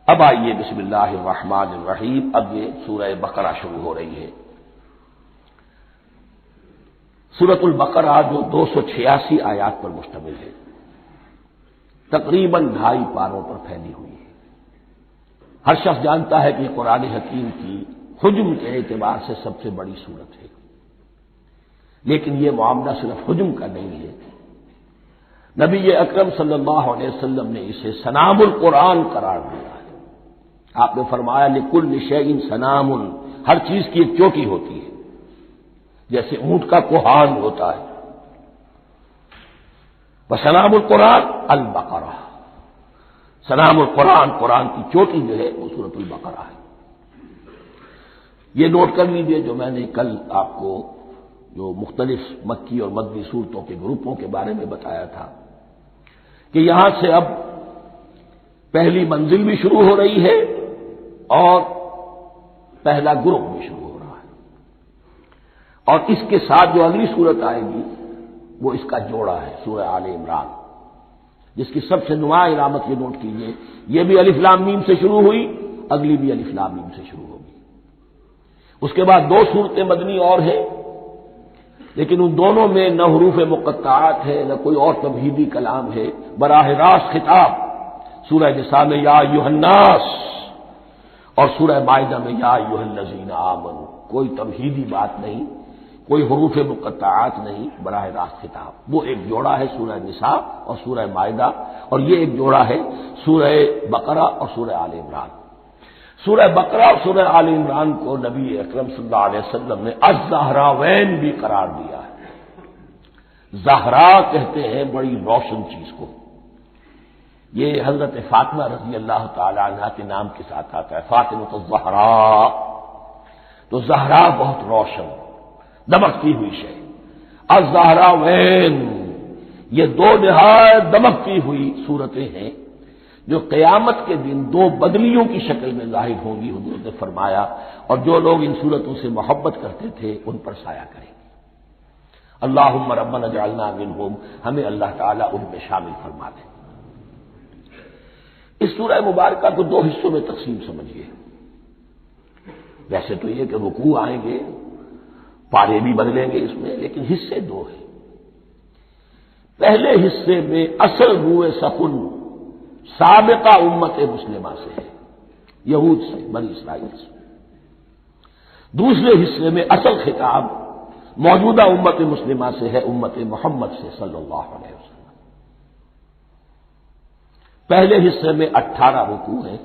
اب آئیے بسم اللہ الرحمن الرحیم، اب یہ سورہ بقرہ شروع ہو رہی ہے۔ سورۃ البقرہ جو 286 آیات پر مشتمل ہے، تقریباً 2.5 پاروں پر پھیلی ہوئی ہے۔ ہر شخص جانتا ہے کہ قرآن حکیم کی حجم کے اعتبار سے سب سے بڑی سورت ہے، لیکن یہ معاملہ صرف حجم کا نہیں ہے۔ نبی اکرم صلی اللہ علیہ وسلم نے اسے سنام القرآن قرار دیا ہے۔ آپ نے فرمایا لکل شیء سنام، ہر چیز کی ایک چوٹی ہوتی ہے، جیسے اونٹ کا کوہان ہوتا ہے۔ وسنام القرآن البقرہ، سنام القرآن، قرآن کی چوٹی جو ہے وہ سورۃ البقرہ ہے۔ یہ نوٹ کر لیجئے جو میں نے کل آپ کو جو مختلف مکی اور مدنی صورتوں کے گروپوں کے بارے میں بتایا تھا کہ یہاں سے اب پہلی منزل بھی شروع ہو رہی ہے اور پہلا گروپ بھی شروع ہو رہا ہے، اور اس کے ساتھ جو اگلی صورت آئے گی وہ اس کا جوڑا ہے، سورہ آل عمران، جس کی سب سے نمایاں علامت یہ نوٹ کیجیے، یہ بھی الف لام میم سے شروع ہوئی، اگلی بھی الف لام میم سے شروع ہوگی۔ اس کے بعد 2 صورتیں مدنی اور ہیں، لیکن ان دونوں میں نہ حروف مقطعات ہے نہ کوئی اور تمہیدی کلام ہے، براہ راست خطاب سورہ نساء میں یا ایھا الناس اور سورہ مائدہ میں یا ایھا الذین آمنوا، کوئی تمہیدی بات نہیں، کوئی حروف مقطعات نہیں، براہ راست خطاب۔ وہ ایک جوڑا ہے سورہ نساء اور سورہ مائدہ، اور یہ ایک جوڑا ہے سورہ بقرہ اور سورہ آل عمران۔ سورہ بقرہ اور سورہ آل عمران کو نبی اکرم صلی اللہ علیہ وسلم نے الزہراوین بھی قرار دیا ہے۔ زہرا کہتے ہیں بڑی روشن چیز کو، یہ حضرت فاطمہ رضی اللہ تعالی عنہا کے نام کے ساتھ آتا ہے، فاطمہ الزہراء، تو زہرا بہت روشن دمکتی ہوئی شے۔ الزہراوین، یہ 2 نہایت دمکتی ہوئی صورتیں ہیں جو قیامت کے دن 2 بدلیوں کی شکل میں ظاہر ہوں گی، حضور نے فرمایا، اور جو لوگ ان صورتوں سے محبت کرتے تھے ان پر سایہ کریں گے۔ اللہم ربنا اجعلنا منہم، ہمیں اللہ تعالیٰ ان میں شامل فرما دے۔ اس سورہ مبارکہ کو 2 حصوں میں تقسیم سمجھیے۔ ویسے تو یہ کہ رکوع آئیں گے، پارے بھی بدلیں گے اس میں، لیکن حصے 2 ہیں۔ پہلے حصے میں اصل روئے سخن سابقہ امت مسلمہ سے ہے، یہود سے، بنی اسرائیل سے۔ دوسرے حصے میں اصل خطاب موجودہ امت مسلمہ سے ہے، امت محمد سے صلی اللہ علیہ وسلم۔ پہلے حصے میں 18 رکوع ہیں،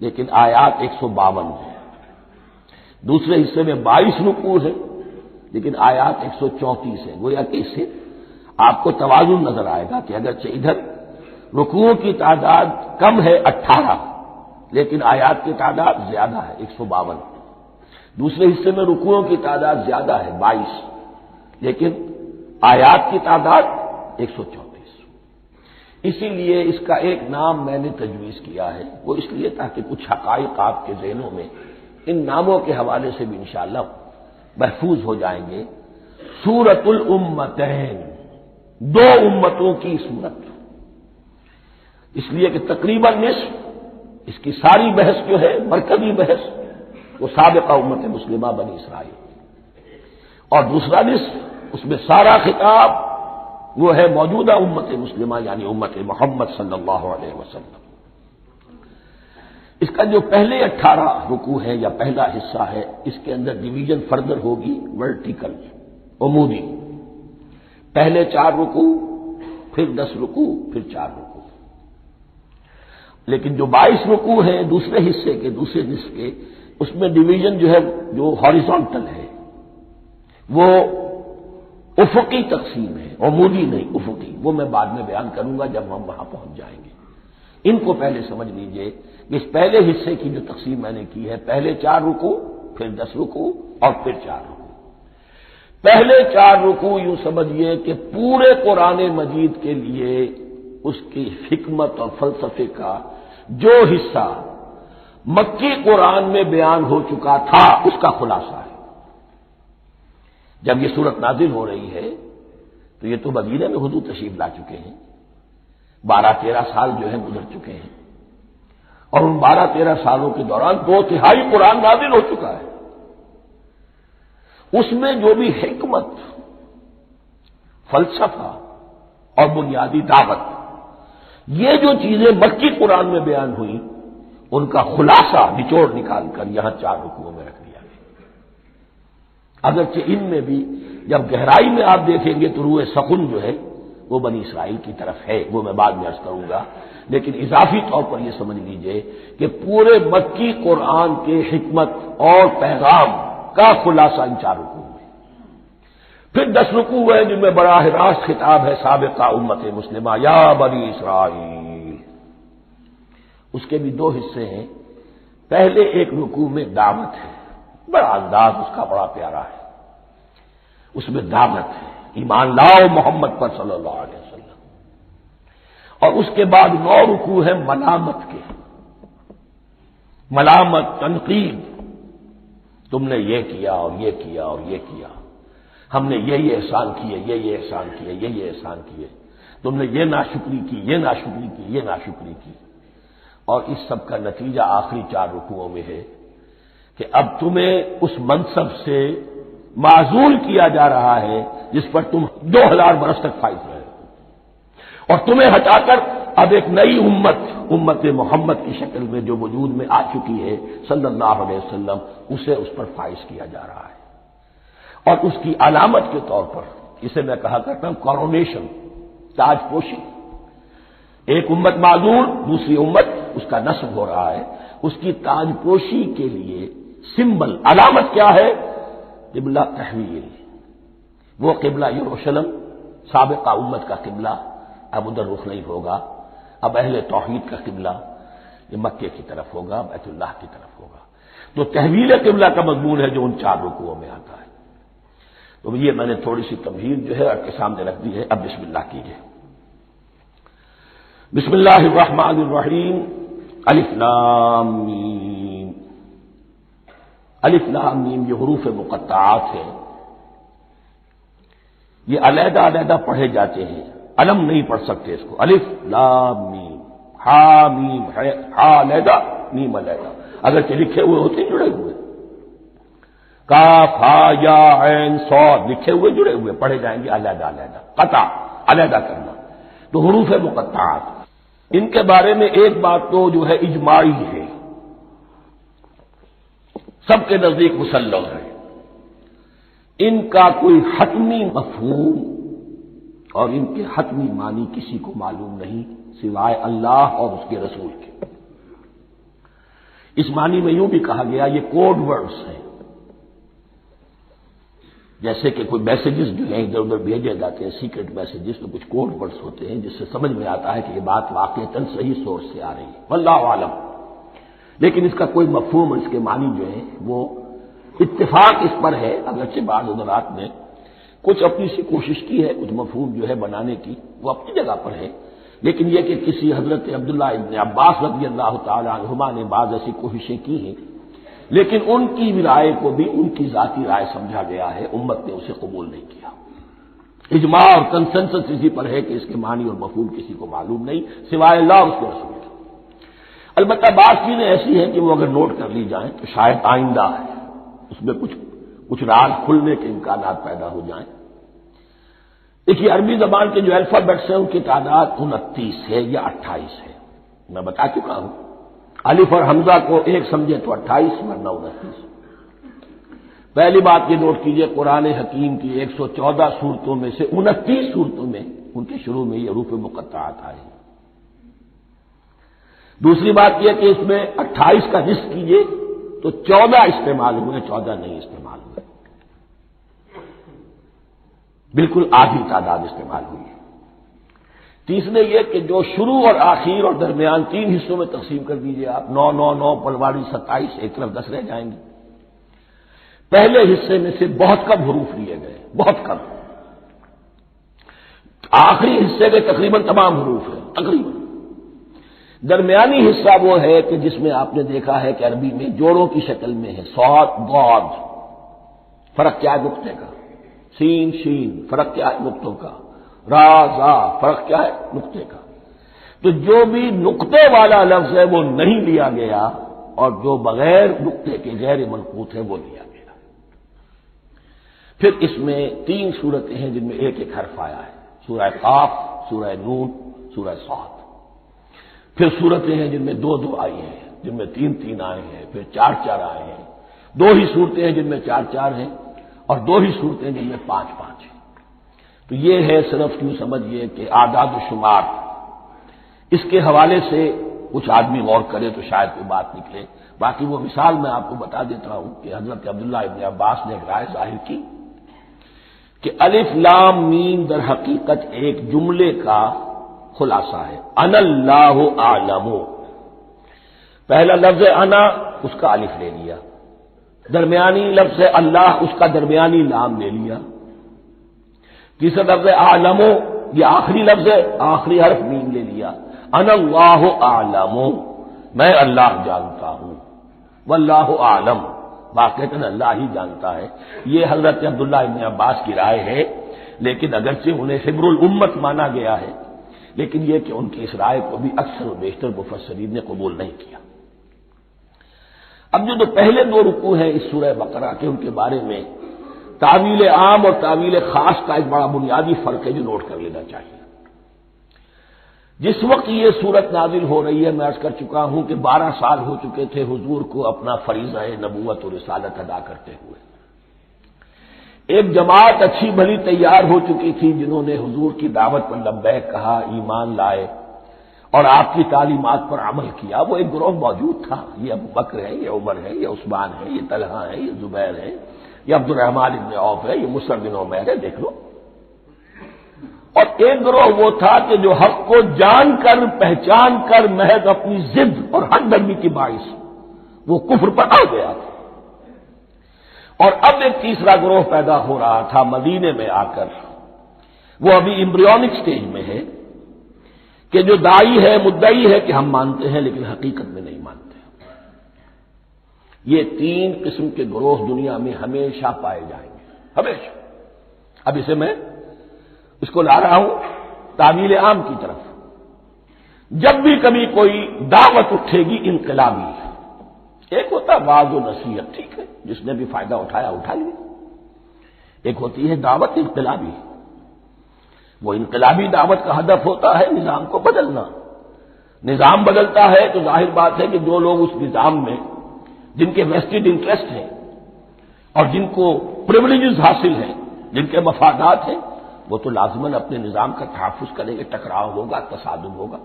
لیکن آیات 152 ہیں۔ دوسرے حصے میں 22 رکوع ہیں، لیکن آیات 134 ہیں۔ گویا کہ اس سے آپ کو توازن نظر آئے گا کہ اگرچہ ادھر رکوعوں کی تعداد کم ہے 18، لیکن آیات کی تعداد زیادہ ہے 152۔ دوسرے حصے میں رکوعوں کی تعداد زیادہ ہے 22، لیکن آیات کی تعداد 134۔ اسی لیے اس کا ایک نام میں نے تجویز کیا ہے، وہ اس لیے تاکہ کچھ حقائق آپ کے ذہنوں میں ان ناموں کے حوالے سے بھی انشاءاللہ محفوظ ہو جائیں گے۔ سورۃ الامتین، 2 امتوں کی صورت، اس لیے کہ تقریباً نصف اس کی ساری بحث جو ہے، مرکزی بحث، وہ سابقہ امت مسلمہ بنی اسرائیل، اور دوسرا نصف اس میں سارا خطاب وہ ہے موجودہ امت مسلمہ یعنی امت محمد صلی اللہ علیہ وسلم۔ اس کا جو پہلے 18 رکوع ہے یا پہلا حصہ ہے، اس کے اندر ڈویژن فردر ہوگی ورٹیکل، عمودی، پہلے 4 رکوع، پھر 10 رکوع، پھر 4 رکوع۔ لیکن جو 22 رکوع ہیں دوسرے حصے کے، دوسرے نصف کے، اس میں ڈویژن جو ہے جو ہاریزونٹل ہے، وہ افقی تقسیم ہے، عمودی نہیں، افقی۔ وہ میں بعد میں بیان کروں گا جب ہم وہاں پہنچ جائیں گے۔ ان کو پہلے سمجھ لیجئے کہ اس پہلے حصے کی جو تقسیم میں نے کی ہے، پہلے 4 رکوع، پھر 10 رکوع اور پھر 4 رکوع۔ پہلے 4 رکوع یوں سمجھیے کہ پورے قرآن مجید کے لیے اس کی حکمت اور فلسفے کا جو حصہ مکی قرآن میں بیان ہو چکا تھا اس کا خلاصہ ہے۔ جب یہ سورت نازل ہو رہی ہے تو یہ تو مدینہ میں حضور تشریف لا چکے ہیں، 12-13 سال جو ہے گزر چکے ہیں، اور ان 12-13 سالوں کے دوران 2/3 قرآن نازل ہو چکا ہے۔ اس میں جو بھی حکمت، فلسفہ اور بنیادی دعوت، یہ جو چیزیں مکی قرآن میں بیان ہوئی، ان کا خلاصہ نچوڑ نکال کر یہاں 4 رکوعوں میں رکھ دیا گیا۔ اگرچہ ان میں بھی جب گہرائی میں آپ دیکھیں گے تو روح سخن جو ہے وہ بنی اسرائیل کی طرف ہے، وہ میں بعد میں عرض کروں گا، لیکن اضافی طور پر یہ سمجھ لیجئے کہ پورے مکی قرآن کے حکمت اور پیغام کا خلاصہ ان 4 رکوعوں میں۔ پھر 10 رکوع ہیں جن میں براہ راست خطاب ہے سابقہ امت مسلمہ، یا بنی اسرائیل۔ اس کے بھی 2 حصے ہیں۔ پہلے ایک رکوع میں دعوت ہے، بڑا انداز اس کا بڑا پیارا ہے، اس میں دعوت ہے، ایمان لاؤ محمد پر صلی اللہ علیہ وسلم۔ اور اس کے بعد 9 رکوع ہے ملامت کے، ملامت، تنقید، تم نے یہ کیا اور یہ کیا اور یہ کیا، ہم نے یہ احسان کیے، یہ احسان کیے، یہ احسان کیے، تم نے یہ ناشکری کی، یہ ناشکری کی، یہ ناشکری کی۔ اور اس سب کا نتیجہ آخری 4 رکوعوں میں ہے کہ اب تمہیں اس منصب سے معزول کیا جا رہا ہے جس پر تم 2000 برس تک فائز رہے، اور تمہیں ہٹا کر اب ایک نئی امت محمد کی شکل میں جو وجود میں آ چکی ہے صلی اللہ علیہ وسلم، اسے اس پر فائز کیا جا رہا ہے۔ اور اس کی علامت کے طور پر اسے میں کہا کرتا ہوں کورونیشن، تاج پوشی۔ ایک امت معذور، دوسری امت اس کا نصب ہو رہا ہے، اس کی تاج پوشی کے لیے سمبل، علامت کیا ہے؟ قبلہ تحویل، وہ قبلہ یروشلم سابقہ امت کا قبلہ اب ادھر رخ نہیں ہوگا، اب اہل توحید کا قبلہ یہ مکے کی طرف ہوگا، بیت اللہ کی طرف ہوگا۔ تو تحویل قبلہ کا مضمون ہے جو ان 4 رکوعوں میں آتا ہے۔ تو یہ میں نے تھوڑی سی تمہید جو ہے آپ کے سامنے رکھ دی ہے۔ اب بسم اللہ کیجیے۔ بسم اللہ الرحمن الرحیم، الف لام میم۔ الف لام میم یہ حروف مقطعات ہیں، یہ علیحدہ علیحدہ پڑھے جاتے ہیں، علم نہیں پڑھ سکتے اس کو۔ الف لام میم، ہا میم، ہا علیحدہ، میم علیحدہ، اگرچہ لکھے ہوئے ہوتے ہیں جڑے ہوئے، کاف ہا یا عین صاد لکھے ہوئے جڑے ہوئے، پڑھے جائیں گے علیحدہ علیحدہ، قطع علیحدہ کرنا۔ تو حروف مقطعات، ان کے بارے میں ایک بات تو جو ہے اجماعی ہے، سب کے نزدیک مسلم ہے، ان کا کوئی حتمی مفہوم اور ان کے حتمی معنی کسی کو معلوم نہیں سوائے اللہ اور اس کے رسول کے۔ اس معنی میں یوں بھی کہا گیا یہ کوڈ ورڈز ہیں، جیسے کہ کوئی میسیجز جو ہیں ادھر ادھر بھیجے جاتے ہیں، سیکرٹ میسیجز، تو کچھ کوڈ ورڈز ہوتے ہیں جس سے سمجھ میں آتا ہے کہ یہ بات واقعتاً صحیح سورس سے آ رہی ہے، واللہ عالم۔ لیکن اس کا کوئی مفہوم اور اس کے معنی جو ہے وہ اتفاق اس پر ہے، اگرچہ بعض حضرات نے کچھ اپنی سی کوشش کی ہے، کچھ مفہوم جو ہے بنانے کی، وہ اپنی جگہ پر ہے، لیکن یہ کہ کسی حضرت عبداللہ ابن عباس رضی اللہ تعالی عنہما نے بعض ایسی کوششیں کی ہیں، لیکن ان کی رائے کو بھی ان کی ذاتی رائے سمجھا گیا ہے، امت نے اسے قبول نہیں کیا۔ اجماع اور کنسنسس اسی پر ہے کہ اس کے معنی اور مفہوم کسی کو معلوم نہیں سوائے اللہ اور اس کے رسول کے۔ البتہ بعض چیزیں ایسی ہیں کہ وہ اگر نوٹ کر لی جائیں تو شاید آئندہ ہے اس میں کچھ راز کھلنے کے امکانات پیدا ہو جائیں۔ دیکھیے عربی زبان کے جو الفابیٹس ہیں ان کی تعداد 29 ہے یا 28 ہے، میں بتا چکا ہوں۔ الف اور حمزہ کو ایک سمجھے تو 28 ورنہ 29۔ پہلی بات یہ نوٹ کیجئے قرآن حکیم کی 114 سورتوں میں سے 29 سورتوں میں ان کے شروع میں یہ حروف مقطعات آئے ہیں۔ دوسری بات یہ کہ اس میں 28 کا نصف کیجئے تو 14 استعمال ہوئے، 14 نہیں استعمال ہوئے، بالکل آدھی تعداد استعمال ہوئی ہے۔ تیسرے یہ کہ جو شروع اور آخر اور درمیان 3 حصوں میں تقسیم کر دیجئے آپ، 9 9 9 پلواڑی 27، ایک طرف 10 رہ جائیں گے۔ پہلے حصے میں سے بہت کم حروف لیے گئے، بہت کم۔ آخری حصے کے تقریباً تمام حروف ہیں، تقریباً۔ درمیانی حصہ وہ ہے کہ جس میں آپ نے دیکھا ہے کہ عربی میں جوڑوں کی شکل میں ہے، صاد ضاد، فرق کیا ہے نقطے کا، سین شین، فرق کیا ہے نقطوں کا، را زا، فرق کیا ہے نقطے کا۔ تو جو بھی نقطے والا لفظ ہے وہ نہیں لیا گیا، اور جو بغیر نقطے کے غیر منقوط ہے وہ لیا گیا۔ پھر اس میں 3 صورتیں ہیں جن میں ایک ایک حرف آیا ہے، سورہ قاف، سورہ نون، سورہ صاد۔ پھر صورتیں ہیں جن میں 2 آئی ہیں، جن میں 3 آئے ہیں، پھر 4 آئے ہیں، 2 ہی صورتیں ہیں جن میں 4 ہیں، اور 2 ہی صورتیں جن میں 5 ہیں۔ تو یہ ہے صرف یوں سمجھئے کہ اعداد و شمار۔ اس کے حوالے سے کچھ آدمی غور کرے تو شاید کوئی بات نکلے۔ باقی وہ مثال میں آپ کو بتا دیتا ہوں کہ حضرت عبداللہ ابن عباس نے ایک رائے ظاہر کی کہ الف لام میم در حقیقت ایک جملے کا خلاصہ ہے، انا اللہ اعلم۔ پہلا لفظ انا، اس کا الف لے لیا، درمیانی لفظ اللہ، اس کا درمیانی لام لے لیا، تیسرا لفظ اعلم، یہ آخری لفظ ہے، آخری حرف میم لے لیا، انا اللہ اعلم، میں اللہ جانتا ہوں، واللہ اعلم، واقعتاً اللہ ہی جانتا ہے۔ یہ حضرت عبداللہ ابن عباس کی رائے ہے، لیکن اگرچہ انہیں حبر الامت مانا گیا ہے، لیکن یہ کہ ان کی اس رائے کو بھی اکثر و بیشتر مفسرین نے قبول نہیں کیا۔ اب جو پہلے 2 رکوع ہیں اس سورہ بقرہ کے، ان کے بارے میں تعویل عام اور تعویل خاص کا ایک بڑا بنیادی فرق ہے جو نوٹ کر لینا چاہیے۔ جس وقت یہ صورت نازل ہو رہی ہے، میں عرض کر چکا ہوں کہ 12 سال ہو چکے تھے حضور کو اپنا فریضہ نبوت و رسالت ادا کرتے ہوئے۔ ایک جماعت اچھی بھلی تیار ہو چکی تھی جنہوں نے حضور کی دعوت پر لبیک کہا، ایمان لائے اور آپ کی تعلیمات پر عمل کیا۔ وہ ایک گروہ موجود تھا، یہ ابو بکر ہے، یہ عمر ہے، یہ عثمان ہے، یہ طلحہ ہے، یہ زبیر ہے، یہ عبد الرحمن ابن عوف ہے، یہ مصعب بن عمیر ہے، دیکھ لو۔ اور ایک گروہ وہ تھا کہ جو حق کو جان کر پہچان کر محض اپنی ضد اور ہٹ درمی کی باعث وہ کفر پر آ گیا تھا۔ اور اب ایک تیسرا گروہ پیدا ہو رہا تھا مدینے میں آ کر، وہ ابھی ایمبریونک سٹیج میں ہے کہ جو داعی ہے، مدعی ہے کہ ہم مانتے ہیں لیکن حقیقت میں نہیں مانتے۔ یہ 3 قسم کے گروہ دنیا میں ہمیشہ پائے جائیں گے، ہمیشہ۔ اب اسے میں اس کو لا رہا ہوں تعویل عام کی طرف۔ جب بھی کبھی کوئی دعوت اٹھے گی انقلابی، ایک ہوتا ہے وعظ و نصیحت، ٹھیک ہے، جس نے بھی فائدہ اٹھایا اٹھا لیا۔ ایک ہوتی ہے دعوت انقلابی، وہ انقلابی دعوت کا ہدف ہوتا ہے نظام کو بدلنا۔ نظام بدلتا ہے تو ظاہر بات ہے کہ جو لوگ اس نظام میں جن کے ویسٹڈ انٹرسٹ ہیں اور جن کو پریولیجز حاصل ہیں، جن کے مفادات ہیں، وہ تو لازماً اپنے نظام کا تحفظ کریں گے، ٹکراؤ ہوگا، تصادم ہوگا،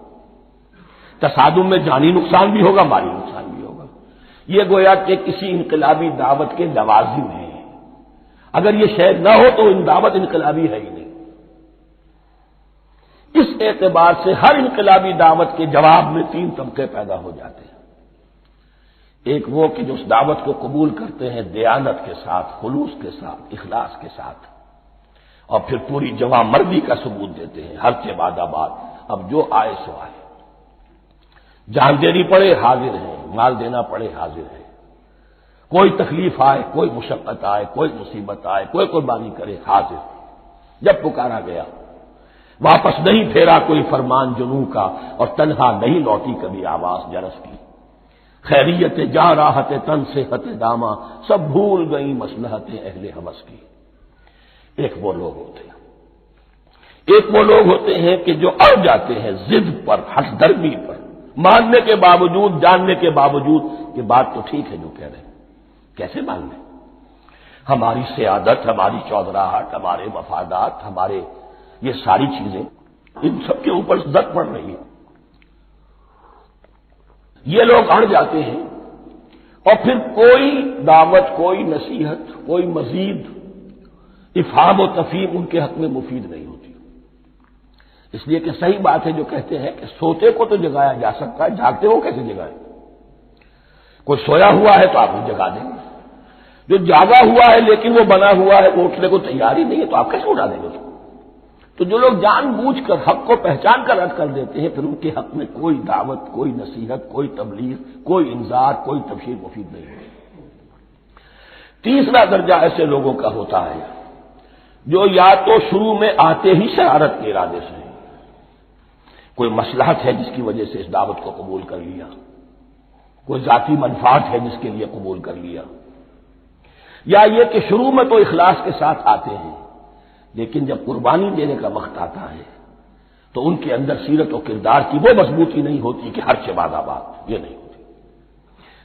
تصادم میں جانی نقصان بھی ہوگا، مالی نقصان بھی ہوگا۔ یہ گویا کہ کسی انقلابی دعوت کے لوازم ہیں، اگر یہ شے نہ ہو تو دعوت انقلابی ہے ہی نہیں۔ اس اعتبار سے ہر انقلابی دعوت کے جواب میں 3 طبقے پیدا ہو جاتے ہیں۔ ایک وہ کہ جو اس دعوت کو قبول کرتے ہیں دیانت کے ساتھ، خلوص کے ساتھ، اخلاص کے ساتھ، اور پھر پوری جواں مردی کا ثبوت دیتے ہیں، ہر کے بعد آباد، اب جو آئے سو آئے، جان دینی پڑے حاضر ہیں، مال دینا پڑے حاضر ہیں، کوئی تکلیف آئے، کوئی مشقت آئے، کوئی مصیبت آئے، کوئی قربانی کرے حاضر۔ جب پکارا گیا واپس نہیں پھیرا کوئی فرمان جنوں کا، اور تنہا نہیں لوٹی کبھی آواز جرس کی۔ خیریت جا راحت تن صحت داما، سب بھول گئی مصلحت اہل ہوس کی۔ ایک وہ لوگ ہوتے ہیں کہ جو اڑ جاتے ہیں ضد پر، ہٹ درمی پر، ماننے کے باوجود، جاننے کے باوجود کہ بات تو ٹھیک ہے جو کہہ رہے ہیں، کیسے مان لیں؟ ہماری سیادت، ہماری چودراہٹ، ہمارے مفادات، ہمارے یہ ساری چیزیں، ان سب کے اوپر زد پڑ رہی ہے۔ یہ لوگ اڑ جاتے ہیں اور پھر کوئی دعوت، کوئی نصیحت، کوئی مزید افہام و تفہیم ان کے حق میں مفید نہیں ہوتی، اس لیے کہ صحیح بات ہے جو کہتے ہیں کہ سوتے کو تو جگایا جا سکتا ہے، جاگتے کو کیسے جگائیں؟ کوئی سویا ہوا ہے تو آپ کو جگا دیں گے، جو جاگا ہوا ہے لیکن وہ بنا ہوا ہے، وہ اٹھنے کو تیار ہی نہیں ہے، تو آپ کیسے اٹھا دیں گے اس کو؟ تو جو لوگ جان بوجھ کر حق کو پہچان کر رد کر دیتے ہیں، پھر ان کے حق میں کوئی دعوت، کوئی نصیحت، کوئی تبلیغ، کوئی انذار، کوئی تبشیر مفید نہیں ہوتی۔ تیسرا درجہ ایسے لوگوں کا ہوتا ہے جو یا تو شروع میں آتے ہی شرارت کے ارادے سے، کوئی مصلحت ہے جس کی وجہ سے اس دعوت کو قبول کر لیا، کوئی ذاتی منفعت ہے جس کے لیے قبول کر لیا، یا یہ کہ شروع میں تو اخلاص کے ساتھ آتے ہیں لیکن جب قربانی دینے کا وقت آتا ہے تو ان کے اندر سیرت و کردار کی وہ مضبوطی نہیں ہوتی کہ ہر سے بعد آباد، یہ نہیں ہوتی،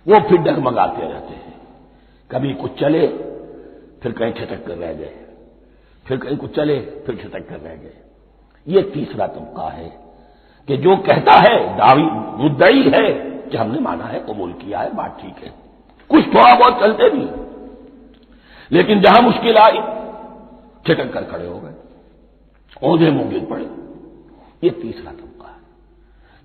وہ پھر ڈگمگاتے رہتے ہیں، کبھی کچھ چلے پھر کہیں چھٹک کر رہ گئے، پھر کہیں کچھ چلے پھر چھٹک کر رہ گئے۔ یہ تیسرا طبقہ ہے کہ جو کہتا ہے، دعوی مدعی ہے کہ ہم نے مانا ہے، قبول کیا ہے، بات ٹھیک ہے، کچھ تھوڑا بہت چلتے بھی لیکن جہاں مشکل آئی چھٹک کر کھڑے ہو گئے، اوندھے منہ گر پڑے۔ یہ تیسرا طبقہ ہے۔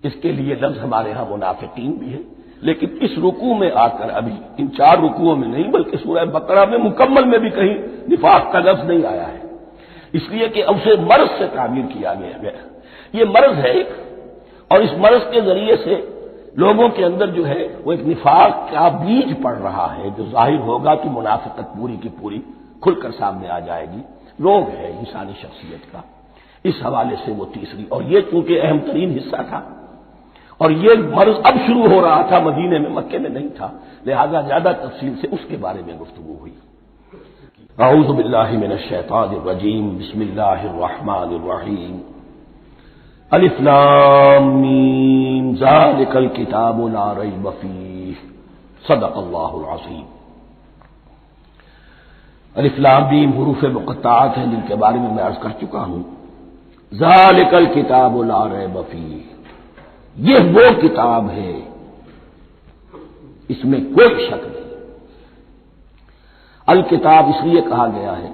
اس کے لیے لفظ ہمارے ہاں منافقین بھی ہے، لیکن اس رکوع میں آ کر ابھی ان 4 رکوعوں میں نہیں بلکہ سورہ بقرہ میں مکمل میں بھی کہیں نفاق کا لفظ نہیں آیا ہے، اس لیے کہ اسے مرض سے تعبیر کیا گیا ہے۔ یہ مرض ہے اور اس مرض کے ذریعے سے لوگوں کے اندر جو ہے وہ ایک نفاق کا بیج پڑ رہا ہے جو ظاہر ہوگا کہ منافقت پوری کی پوری کھل کر سامنے آ جائے گی۔ روگ ہے انسانی شخصیت کا، اس حوالے سے وہ تیسری، اور یہ چونکہ اہم ترین حصہ تھا اور یہ مرض اب شروع ہو رہا تھا، مدینے میں، مکے میں نہیں تھا، لہذا زیادہ تفصیل سے اس کے بارے میں گفتگو ہوئی۔ اعوذ باللہ من الشیطان الرجیم، بسم اللہ الرحمن الرحیم، الف لام میم، ذالک الکتاب لا ریب فیہ، صدق اللہ العظیم۔ الف لام میم حروف مقطعات ہیں جن کے بارے میں عرض کر چکا ہوں۔ ذالک الکتاب لا ریب فیہ، یہ وہ کتاب ہے اس میں کوئی شک نہیں۔ الکتاب اس لیے کہا گیا ہے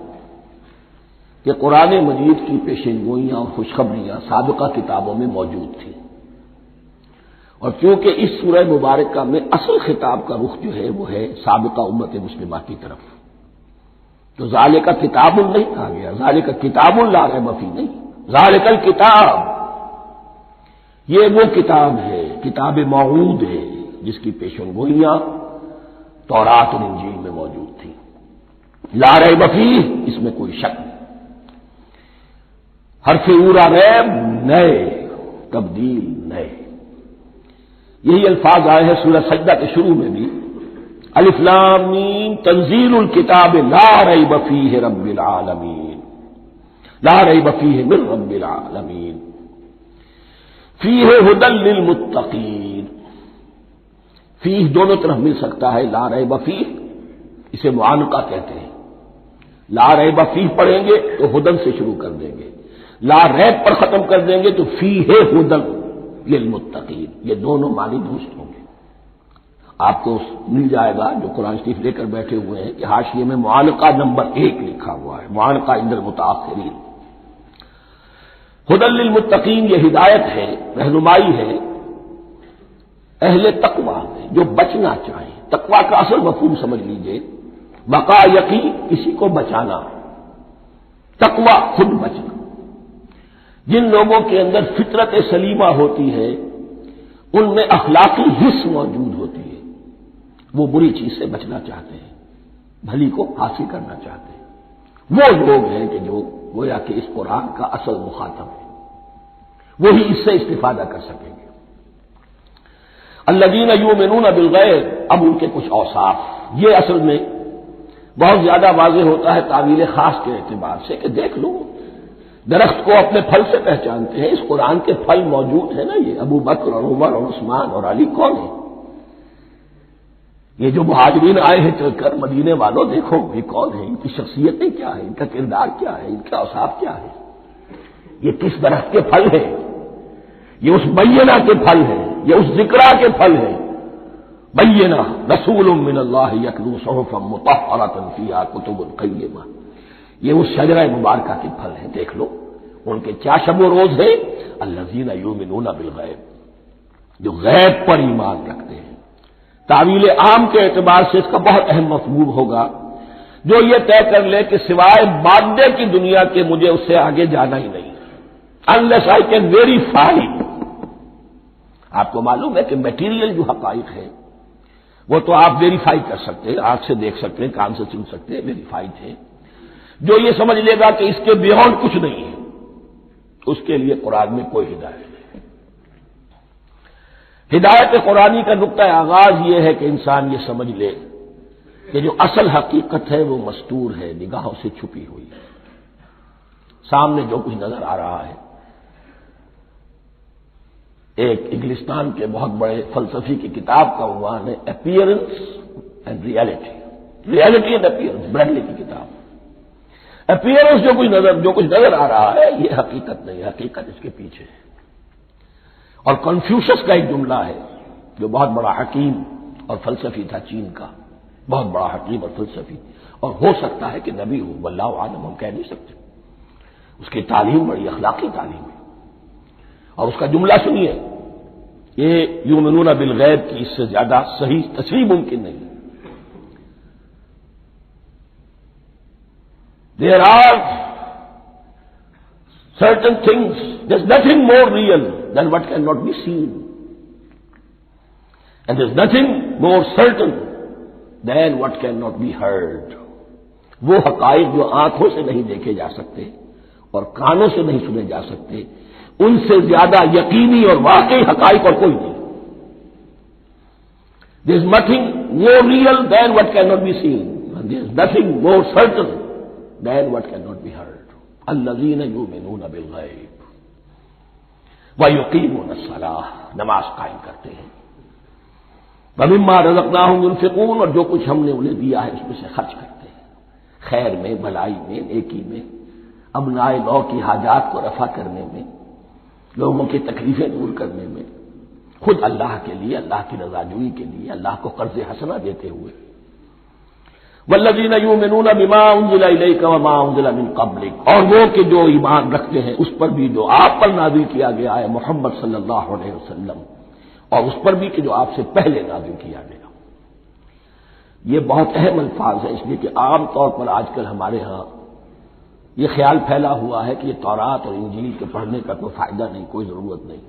کہ قرآن مجید کی پیشین گوئیاں اور خوشخبریاں سابقہ کتابوں میں موجود تھیں، اور کیونکہ اس سورہ مبارکہ میں اصل خطاب کا رخ جو ہے وہ ہے سابقہ امت مسلمہ کی طرف، تو ذالک کتاب نہیں کہا گیا، ذالک کتاب لا ریب فیہ نہیں، ذالک الکتاب یہ وہ کتاب ہے، کتاب موعود ہے جس کی پیشن گوئیاں تورات اور انجیل میں موجود تھیں۔ لا ریب فیہ، اس میں کوئی شک نہیں۔ حرف اورا ریب، نئے، تبدیل، نئے، یہی الفاظ آئے ہیں سورہ سجدہ کے شروع میں بھی، الف لام میم تنزیل الکتاب لا ریب فیہ رب العالمین، لا ریب فیہ من رب العالمین، فیہ ھدی للمتقین۔ فیہ دونوں طرف مل سکتا ہے، لا ریب فیہ اسے معانقہ کہتے ہیں، لا ریب فیہ پڑھیں گے تو ھدی سے شروع کر دیں گے، لا ریب پر ختم کر دیں گے تو فیہ ھدی للمتقین، یہ دونوں معنی درست ہوں گے۔ آپ کو مل جائے گا جو قرآن شریف لے کر بیٹھے ہوئے ہیں کہ حاشیے میں معانقہ نمبر 1 لکھا ہوا ہے، معانقہ عند المتاخرین۔ ھدی للمتقین یہ ہدایت ہے، رہنمائی ہے اہل تقویٰ میں جو بچنا چاہیں۔ تقویٰ کا اصل مفہوم سمجھ لیجئے، بقا یقین، کسی کو بچانا، تقویٰ خود بچنا۔ جن لوگوں کے اندر فطرت سلیمہ ہوتی ہے ان میں اخلاقی حس موجود ہوتی ہے، وہ بری چیز سے بچنا چاہتے ہیں، بھلی کو حاصل کرنا چاہتے ہیں، وہ لوگ ہیں کہ جو گویا کہ اس قرآن کا اصل مخاطب ہے، وہی اس سے استفادہ کر سکیں گے۔ الذین یؤمنون بالغیب، اب ان کے کچھ اوصاف، یہ اصل میں بہت زیادہ واضح ہوتا ہے تعویل خاص کے اعتبار سے کہ دیکھ لو درخت کو اپنے پھل سے پہچانتے ہیں، اس قرآن کے پھل موجود ہیں نا، یہ ابو بکر اور عمر اور عثمان اور علی کون ہیں؟ یہ جو مہاجرین آئے ہیں چل کر، مدینے والوں دیکھو یہ کون ہیں، ان کی شخصیتیں کیا ہیں، ان کا کردار کیا ہے، ان کا اوصاف کیا ہے، یہ کس درخت کے پھل ہیں، یہ اس بینہ کے پھل ہیں، یہ اس ذکرہ کے پھل ہیں۔ بینہ رسول من اللہ یتلو صحفا مطہرۃ فیہا کتب قیمہ، یہ اس شجرہ مبارکہ کے پھل ہیں، دیکھ لو ان کے کیا شب و روز ہے، الذین یؤمنون بالغیب، جو غیب پر ایمان رکھتے ہیں۔ تعویل عام کے اعتبار سے اس کا بہت اہم مفہوم ہوگا، جو یہ طے کر لے کہ سوائے مادے کی دنیا کے مجھے اس سے آگے جانا ہی نہیں، unless I can verify۔ آپ کو معلوم ہے کہ میٹیریل جو حقائق ہے وہ تو آپ ویریفائی کر سکتے ہیں، آنکھ سے دیکھ سکتے ہیں، کان سے سن سکتے ہیں، ویریفائڈ ہے۔ جو یہ سمجھ لے گا کہ اس کے بیونڈ کچھ نہیں ہے، اس کے لیے قرآن میں کوئی ہدایت نہیں ہے۔ ہدایت قرآنی کا نقطہ آغاز یہ ہے کہ انسان یہ سمجھ لے کہ جو اصل حقیقت ہے وہ مستور ہے، نگاہوں سے چھپی ہوئی ہے، سامنے جو کچھ نظر آ رہا ہے۔ ایک انگلستان کے بہت بڑے فلسفی کی کتاب کا عنوان ہے appearance and reality, reality and appearance, Bradley کی کتاب۔ اپیئرنس جو کچھ نظر آ رہا ہے یہ حقیقت نہیں، حقیقت اس کے پیچھے ہے۔ اور کنفیوشس کا ایک جملہ ہے جو بہت بڑا حکیم اور فلسفی تھا چین کا، بہت بڑا حکیم اور فلسفی، اور ہو سکتا ہے کہ نبی ہو، واللہ عالم، ہم کہہ نہیں سکتے۔ اس کی تعلیم بڑی اخلاقی تعلیم ہے، اور اس کا جملہ سنیے، یہ یؤمنون بالغیب کی اس سے زیادہ صحیح تصریح ممکن نہیں۔ There are certain things, there's nothing more real than what cannot be seen, and there's nothing more certain than what cannot be heard. وہ حقائق جو آنکھوں سے نہیں دیکھے جا سکتے اور کانوں سے نہیں سنے جا سکتے، ان سے زیادہ یقینی اور واقعی حقائق اور کوئی نہیں۔ There's nothing more real than what cannot be seen, and there's nothing more certain than what cannot be heard. الذین یؤمنون بالغیب ویقیمون الصلاۃ، نماز قائم کرتے ہیں، ومما رزقناہم ينفقون، اور جو کچھ ہم نے انہیں دیا ہے اس میں سے خرچ کرتے ہیں، خیر میں، بھلائی میں، نیکی میں، ابناء نو کی حاجات کو رفع کرنے میں، لوگوں کی تکلیفیں دور کرنے میں، خود اللہ کے لیے، اللہ کی رضاجوئی کے لیے، اللہ کو قرض حسنہ دیتے ہوئے۔ والذین یؤمنون بما انزل الیک وما انزل من قبلک، اور وہ کہ جو ایمان رکھتے ہیں اس پر بھی جو آپ پر نازل کیا گیا ہے محمد صلی اللہ علیہ وسلم، اور اس پر بھی کہ جو آپ سے پہلے نازل کیا گیا۔ یہ بہت اہم الفاظ ہیں، اس لیے کہ عام طور پر آج کل ہمارے ہاں یہ خیال پھیلا ہوا ہے کہ یہ تورات اور انجیل کے پڑھنے کا کوئی فائدہ نہیں، کوئی ضرورت نہیں،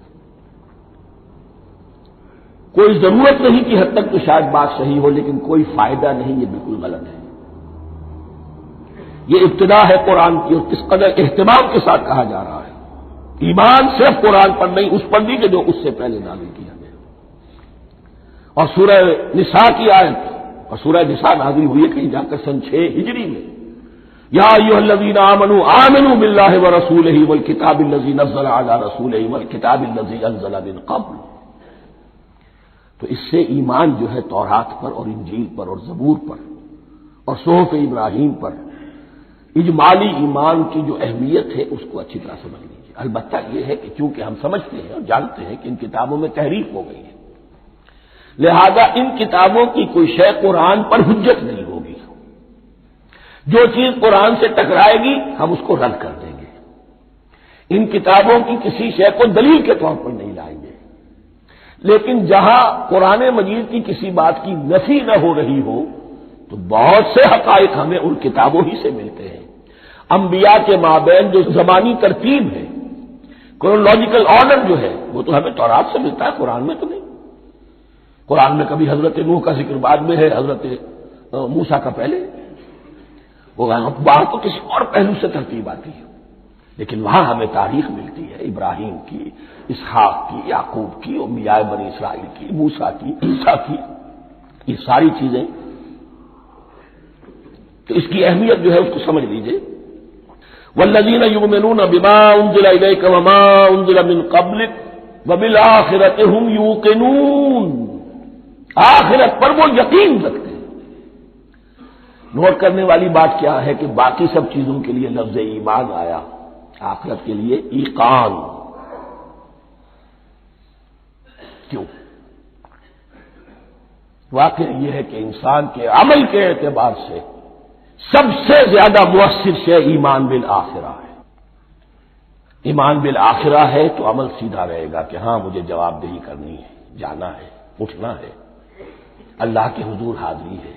کوئی ضرورت نہیں کی حد تک تو شاید بات صحیح ہو، لیکن کوئی فائدہ نہیں، یہ بالکل غلط ہے۔ یہ ابتدا ہے قرآن کی، اور کس قدر اہتمام کے ساتھ کہا جا رہا ہے، ایمان صرف قرآن پر نہیں، اس پر بھی کہ جو اس سے پہلے نازل کیا گیا۔ اور سورہ نساء کی آیت، اور سورہ نساء نازل ہوئی ہے کہیں جا کر سن 6 ہجری میں، یا ایھا الذین آمنوا آمنوا باللہ ورسولہ والکتاب الذی نزل علی رسولہ والکتاب الذی انزل من قبل۔ تو اس سے ایمان جو ہے تورات پر اور انجیل پر اور زبور پر اور صحف ابراہیم پر، اجمالی ایمان کی جو اہمیت ہے اس کو اچھی طرح سمجھ لیجیے۔ البتہ یہ ہے کہ چونکہ ہم سمجھتے ہیں اور جانتے ہیں کہ ان کتابوں میں تحریف ہو گئی ہے، لہذا ان کتابوں کی کوئی شے قرآن پر حجت نہیں ہوگی، جو چیز قرآن سے ٹکرائے گی ہم اس کو رد کر دیں گے، ان کتابوں کی کسی شے کو دلیل کے طور پر نہیں لائیں گے۔ لیکن جہاں قرآن مجید کی کسی بات کی نفی نہ ہو رہی ہو تو بہت سے حقائق ہمیں ان کتابوں ہی سے ملتے ہیں۔ انبیاء کے مابین جو زمانی ترتیب ہے، کرونالوجیکل آرڈر جو ہے، وہ تو ہمیں تورات سے ملتا ہے، قرآن میں تو نہیں۔ قرآن میں کبھی حضرت نوح کا ذکر بعد میں ہے، حضرت موسیٰ کا پہلے، وہ باہر تو کسی اور پہلو سے ترتیب آتی ہے، لیکن وہاں ہمیں تاریخ ملتی ہے، ابراہیم کی، اسحاق کی، یعقوب کی، انبیاء بنی اسرائیل کی، موسیٰ کی، عیسیٰ کی، یہ ساری چیزیں۔ تو اس کی اہمیت جو ہے اس کو سمجھ لیجئے۔ والذین یؤمنون بما انزل الیک وما انزل من قبلک وبالآخرۃ هم یوقنون، آخرت پر وہ یقین رکھتے ہیں۔ نوٹ کرنے والی بات کیا ہے کہ باقی سب چیزوں کے لیے لفظ ایمان آیا، آخرت کے لیے ایقان کیوں؟ واقعہ یہ ہے کہ انسان کے عمل کے اعتبار سے سب سے زیادہ مؤثر شے ایمان بالآخرہ ہے۔ ایمان بالآخرہ ہے تو عمل سیدھا رہے گا کہ ہاں مجھے جواب دہی کرنی ہے، جانا ہے، اٹھنا ہے، اللہ کے حضور حاضری ہے۔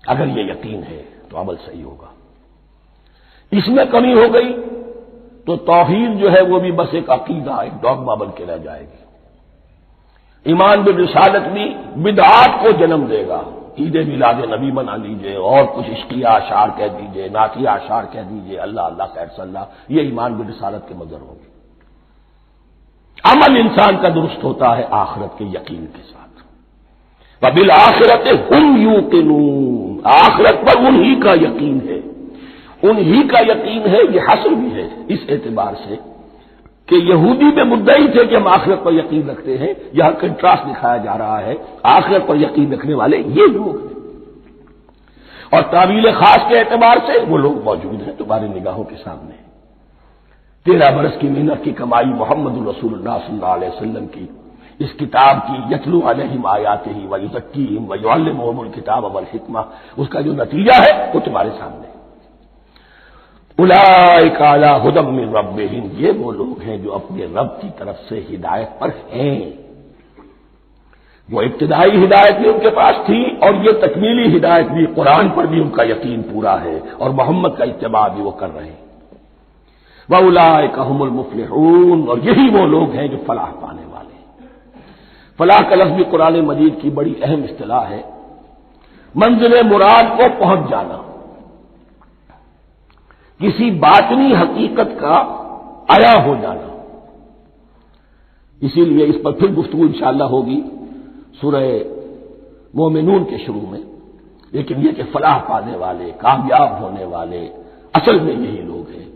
اگر یہ یقین ہے تو عمل صحیح ہوگا۔ اس میں کمی ہو گئی تو توحید جو ہے وہ بھی بس ایک عقیدہ، ایک ڈوگما بن کے رہ جائے گی۔ ایمان بالرسالت بھی بدعات کو جنم دے گا، عید میلاد نبی منا لیجئے اور کچھ عشقیہ اشعار کہہ دیجئے، نعتیہ اشعار کہہ دیجئے، اللہ اللہ خیر صلی اللہ، یہ ایمان بالرسالت کے مظہر ہوگی۔ عمل انسان کا درست ہوتا ہے آخرت کے یقین کے ساتھ. وبالآخرۃ ہم یوقنون، آخرت پر انہی کا یقین ہے، انہی کا یقین ہے. یہ حصر بھی ہے اس اعتبار سے کہ یہودی میں مدعی تھے کہ ہم آخرت پر یقین رکھتے ہیں، یہاں کنٹراسٹ دکھایا جا رہا ہے آخرت پر یقین رکھنے والے یہ لوگ ہیں. اور تعویل خاص کے اعتبار سے وہ لوگ موجود ہیں تمہاری نگاہوں کے سامنے. 13 برس کی محنت کی کمائی محمد الرسول اللہ صلی اللہ علیہ وسلم کی اس کتاب کی، یتلو علیہم آیاتہ ویزکیہم ویعلمہم الکتاب والحکمہ، اس کا جو نتیجہ ہے وہ تمہارے سامنے. اولئک علی ھدی من ربہم، یہ وہ لوگ ہیں جو اپنے رب کی طرف سے ہدایت پر ہیں. وہ ابتدائی ہدایت بھی ان کے پاس تھی اور یہ تکمیلی ہدایت بھی، قرآن پر بھی ان کا یقین پورا ہے اور محمد کا اتباع بھی وہ کر رہے ہیں. وَأُولَٰئِكَ هُمُ الْمُفْلِحُونَ، اور یہی وہ لوگ ہیں جو فلاح پانے والے ہیں. فلاح کا لفظ بھی قرآن مجید کی بڑی اہم اصطلاح ہے. منزل مراد کو پہنچ جانا، کسی باطنی حقیقت کا عیا ہو جانا. اسی لیے اس پر پھر گفتگو انشاءاللہ ہوگی سورہ مومنون کے شروع میں. لیکن یہ کہ فلاح پانے والے، کامیاب ہونے والے اصل میں یہی لوگ ہیں.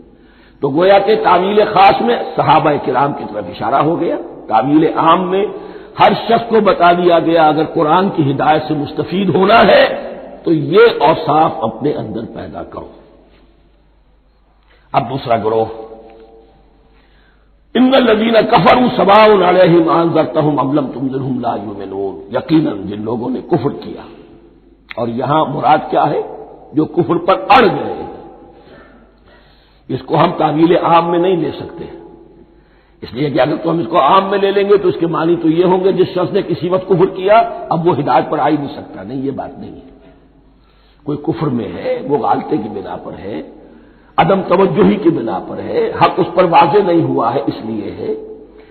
تو گویا کہ تعویل خاص میں صحابہ کرام کی طرف اشارہ ہو گیا، تعویل عام میں ہر شخص کو بتا دیا گیا اگر قرآن کی ہدایت سے مستفید ہونا ہے تو یہ اوصاف اپنے اندر پیدا کرو. اب دوسرا گروہ، ان الذین کفروا سواء علیہم انذرتہم ام لم تنذرہم لا یؤمنون، یقیناً جن لوگوں نے کفر کیا، اور یہاں مراد کیا ہے؟ جو کفر پر اڑ گئے. اس کو ہم تعویل عام میں نہیں لے سکتے، اس لیے کہ اگر تو ہم اس کو عام میں لے لیں گے تو اس کے معنی تو یہ ہوں گے جس شخص نے کسی وقت کفر کیا اب وہ ہدایت پر آ ہی نہیں سکتا. نہیں، یہ بات نہیں ہے. کوئی کفر میں ہے، وہ غالطے کی بنا پر ہے، عدم توجہی کی بنا پر ہے، حق اس پر واضح نہیں ہوا ہے اس لیے ہے،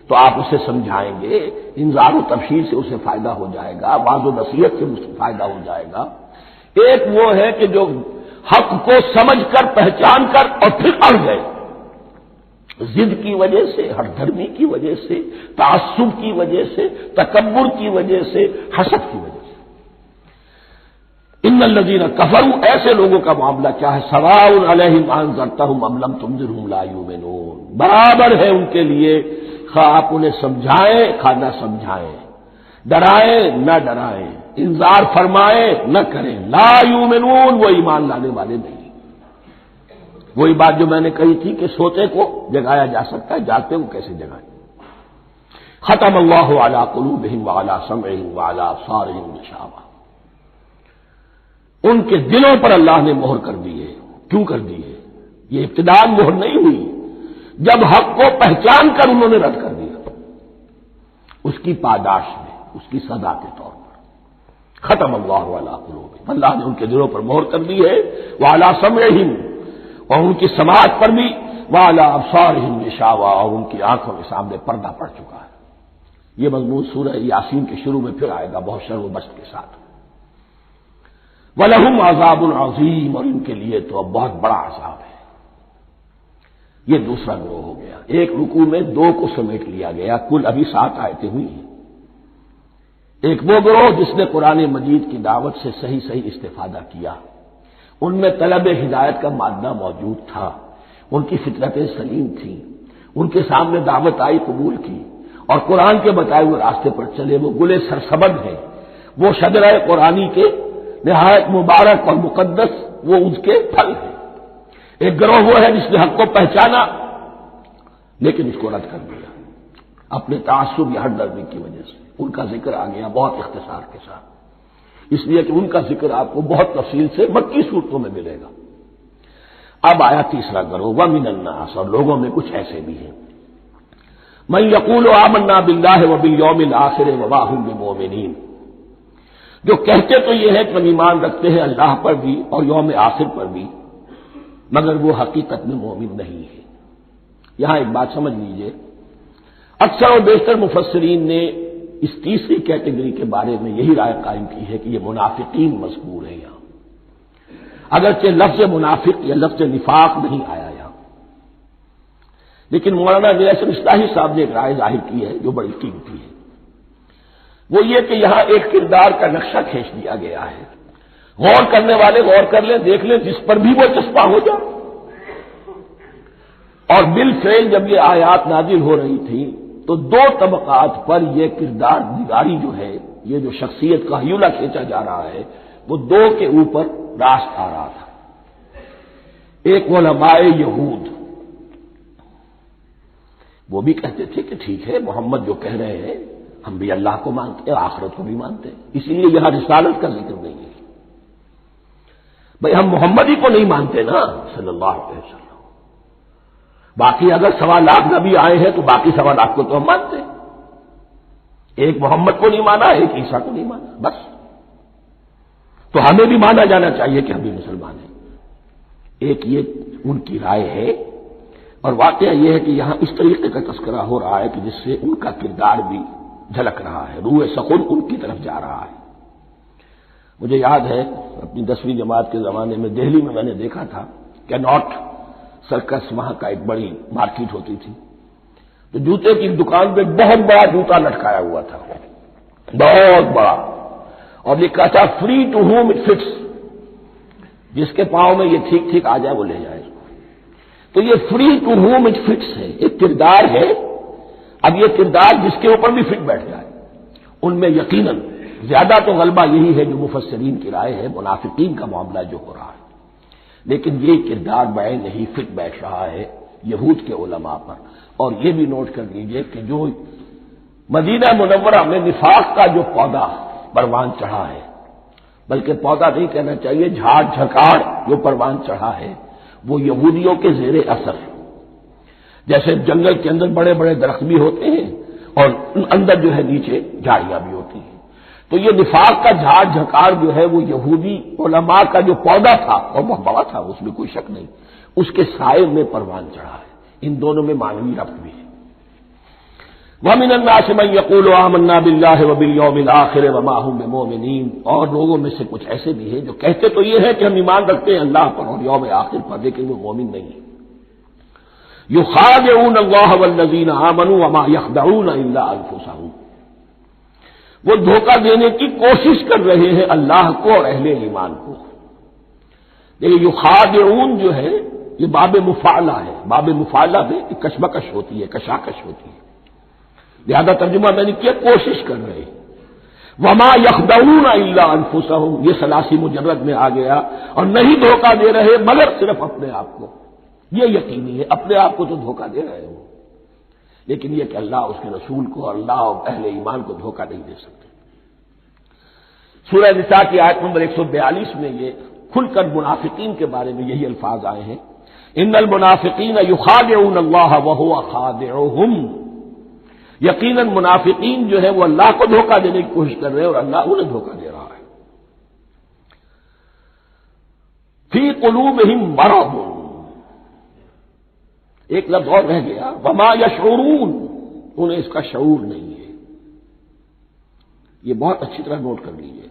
تو آپ اسے سمجھائیں گے، انذار و تبشیر سے اسے فائدہ ہو جائے گا، واعظ و نصیحت سے اسے فائدہ ہو جائے گا. ایک وہ ہے کہ جو حق کو سمجھ کر پہچان کر اور پھر اڑ گئے، ضد کی وجہ سے، ہٹ دھرمی کی وجہ سے، تعصب کی وجہ سے، تکبر کی وجہ سے، حسد کی وجہ سے. ان الذین کفروا، ایسے لوگوں کا معاملہ کیا ہے؟ سواء علیہم انذرتہم ام لم تنذرہم لا یؤمنون، برابر ہے ان کے لیے خواہ آپ انہیں سمجھائیں خواہ نہ سمجھائیں، ڈرائیں نہ ڈرائیں، انذار فرمائیں نہ کریں، لا یؤمنون، وہ ایمان لانے والے نہیں. وہی بات جو میں نے کہی تھی کہ سوتے کو جگایا جا سکتا ہے، جاگتے کو کیسے جگائیں. ختم اللہ علی قلوبہم وعلی سمعہم وعلی ابصارہم غشاوہ، ان کے دلوں پر اللہ نے مہر کر دی ہے. کیوں کر دی ہے؟ یہ ابتداءً مہر نہیں ہوئی، جب حق کو پہچان کر انہوں نے رد کر دیا، اس کی پاداش میں، اس کی سزا کے طور پر. ختم اللہ علی قلوبہم، اللہ نے ان کے دلوں پر مہر کر دی ہے، وعلی سمعہم، اور ان کی سماعت پر بھی، وعلی ابصارہم غشاوہ، اور ان کی آنکھوں کے سامنے پردہ پڑ چکا ہے. یہ مضمون سورہ یاسین کے شروع میں پھر آئے گا بہت شر و بست کے ساتھ. وَلَهُمْ عَذَابٌ عَظِيمٌ، اور ان کے لیے تو اب بہت بڑا عذاب ہے. یہ دوسرا گروہ ہو گیا. ایک رکوع میں دو کو سمیٹ لیا گیا، کل ابھی 7 آیتیں ہوئی ہیں. ایک وہ گروہ جس نے قرآن مجید کی دعوت سے صحیح استفادہ کیا، ان میں طلب ہدایت کا مادہ موجود تھا، ان کی فطرتیں سلیم تھیں، ان کے سامنے دعوت آئی، قبول کی، اور قرآن کے بتائے ہوئے راستے پر چلے. وہ گلے سرسبد ہیں، وہ شجرہ قرآنی کے نہایت مبارک اور مقدس وہ اس کے پھل ہیں. ایک گروہ وہ ہے جس نے حق کو پہچانا لیکن اس کو رد کر دیا اپنے تعصب یا ہٹ درمی کی وجہ سے. ان کا ذکر آ گیا بہت اختصار کے ساتھ، اس لیے کہ ان کا ذکر آپ کو بہت تفصیل سے مکی صورتوں میں ملے گا. اب آیا تیسرا گروہ، وَمِنَ النَّاسِ، اور لوگوں میں کچھ ایسے بھی ہیں، مَن يَقُولُ آمَنَّا بِاللَّهِ وَبِالْيَوْمِ الْآخِرِ وَمَا هُم بِمُؤْمِنِينَ، جو کہتے تو یہ ہے کہ ہم ایمان رکھتے ہیں اللہ پر بھی اور یوم آخر پر بھی، مگر وہ حقیقت میں مومن نہیں ہے. یہاں ایک بات سمجھ لیجئے، اکثر و بیشتر مفسرین نے اس تیسری کیٹیگری کے بارے میں یہی رائے قائم کی ہے کہ یہ منافقین مذکور ہے یہاں، اگرچہ لفظ منافق یا لفظ نفاق نہیں آیا یہاں. لیکن مولانا نیاسر اصلاحی صاحب نے ایک رائے ظاہر کی ہے جو بڑی قیمتی ہے، وہ یہ کہ یہاں ایک کردار کا نقشہ کھینچ دیا گیا ہے، غور کرنے والے غور کر لیں، دیکھ لیں، جس پر بھی وہ چسپاں ہو جائے۔ اور بالفعل جب یہ آیات نازل ہو رہی تھی تو دو طبقات پر یہ کردار نگاری جو ہے، یہ جو شخصیت کا ہیولہ کھینچا جا رہا ہے، وہ دو کے اوپر راست آ رہا تھا۔ ایک علماء یہود، وہ بھی کہتے تھے کہ ٹھیک ہے محمد جو کہہ رہے ہیں ہم بھی اللہ کو مانتے ہیں، آخرت کو بھی مانتے ہیں، اسی لیے یہاں رسالت کا ذکر نہیں ہے۔ بھئی ہم محمد ہی کو نہیں مانتے نا صلی اللہ علیہ وسلم، باقی اگر 1.25 لاکھ نبی آئے ہیں تو باقی 1.25 لاکھ کو تو ہم مانتے ہیں، ایک محمد کو نہیں مانا، ایک عیسیٰ کو نہیں مانا، بس۔ تو ہمیں بھی مانا جانا چاہیے کہ ہم بھی مسلمان ہیں۔ ایک یہ ان کی رائے ہے، اور واقعہ یہ ہے کہ یہاں اس طریقے کا تذکرہ ہو رہا ہے کہ جس سے ان کا کردار بھی جھلک رہا ہے، روح سخن ان کی طرف جا رہا ہے۔ مجھے یاد ہے اپنی 10ویں جماعت کے زمانے میں دہلی میں نے دیکھا تھا کہ ناٹ سرکس وہاں کا ایک بڑی مارکیٹ ہوتی تھی، تو جوتے کی دکان پہ بہت بڑا جوتا لٹکایا ہوا تھا، بہت بڑا، اور لکھا تھا free to whom it fits, جس کے پاؤں میں یہ ٹھیک ٹھیک آ جائے وہ لے جائے۔ تو یہ free to whom it fits ہے، ایک کردار ہے۔ اب یہ کردار جس کے اوپر بھی فٹ بیٹھ جائے، ان میں یقیناً زیادہ تو غلبہ یہی ہے جو مفسرین کی رائے ہے، منافقین کا معاملہ جو ہو رہا ہے، لیکن یہ کردار بعین نہیں فٹ بیٹھ رہا ہے یہود کے علماء پر۔ اور یہ بھی نوٹ کر لیجئے کہ جو مدینہ منورہ میں نفاق کا جو پودا پروان چڑھا ہے، بلکہ پودا نہیں کہنا چاہیے، جھاڑ جھکاڑ جو پروان چڑھا ہے، وہ یہودیوں کے زیر اثر، جیسے جنگل کے اندر بڑے بڑے درخت بھی ہوتے ہیں اور اندر جو ہے نیچے جھاڑیاں بھی ہوتی ہیں، تو یہ نفاق کا جھاڑ جھکاڑ جو ہے وہ یہودی علماء کا جو پودا تھا اور بہت بڑا تھا، اس میں کوئی شک نہیں، اس کے سائے میں پروان چڑھا ہے۔ ان دونوں میں معنوی ربط بھی ہے۔ وَمِنَ النَّاسِ مَن يَقُولُ آمَنَّا بِاللَّهِ وَبِالْيَوْمِ الْآخِرِ وَمَا هُم بِمُؤْمِنِينَ، اور لوگوں میں سے کچھ ایسے بھی ہیں جو کہتے تو یہ ہے کہ ہم ایمان رکھتے ہیں اللہ پر اور یوم آخر پر، لیکن وہ مومن نہیں ہیں۔ يُخَادِعُونَ اللَّهَ وَالَّذِينَ آمَنُوا وَمَا يَخْدَعُونَ إِلَّا أَنفُسَهُمْ، وہ دھوکہ دینے کی کوشش کر رہے ہیں اللہ کو اور اہل ایمان کو۔ لیکن یخادعون جو ہے یہ باب مفعلہ ہے، باب مفعلہ میں کشمکش ہوتی ہے، کشاکش ہوتی ہے، لہذا ترجمہ میں نے کیا کوشش کر رہے ہیں۔ وما یخدعون الا انفسهم، یہ ثلاثی مجرد میں آ گیا، اور نہیں دھوکہ دے رہے مگر صرف اپنے آپ کو، یہ یقینی ہے اپنے آپ کو تو دھوکہ دے رہے ہو، لیکن یہ کہ اللہ اس کے رسول کو اور اللہ اور اہل ایمان کو دھوکہ نہیں دے سکتے۔ سورہ نساء کی آیت نمبر 142 میں یہ کھل کر منافقین کے بارے میں یہی الفاظ آئے ہیں، ان المنافقین یخادعون اللہ وہو خادعهم، یقیناً منافقین جو ہے وہ اللہ کو دھوکہ دینے کی کوشش کر رہے ہیں اور اللہ انہیں دھوکہ دے رہا ہے۔ فی قلوبہم مرض، ایک لفظ اور رہ گیا، وما یشعرون، انہیں اس کا شعور نہیں ہے۔ یہ بہت اچھی طرح نوٹ کر لیجیے،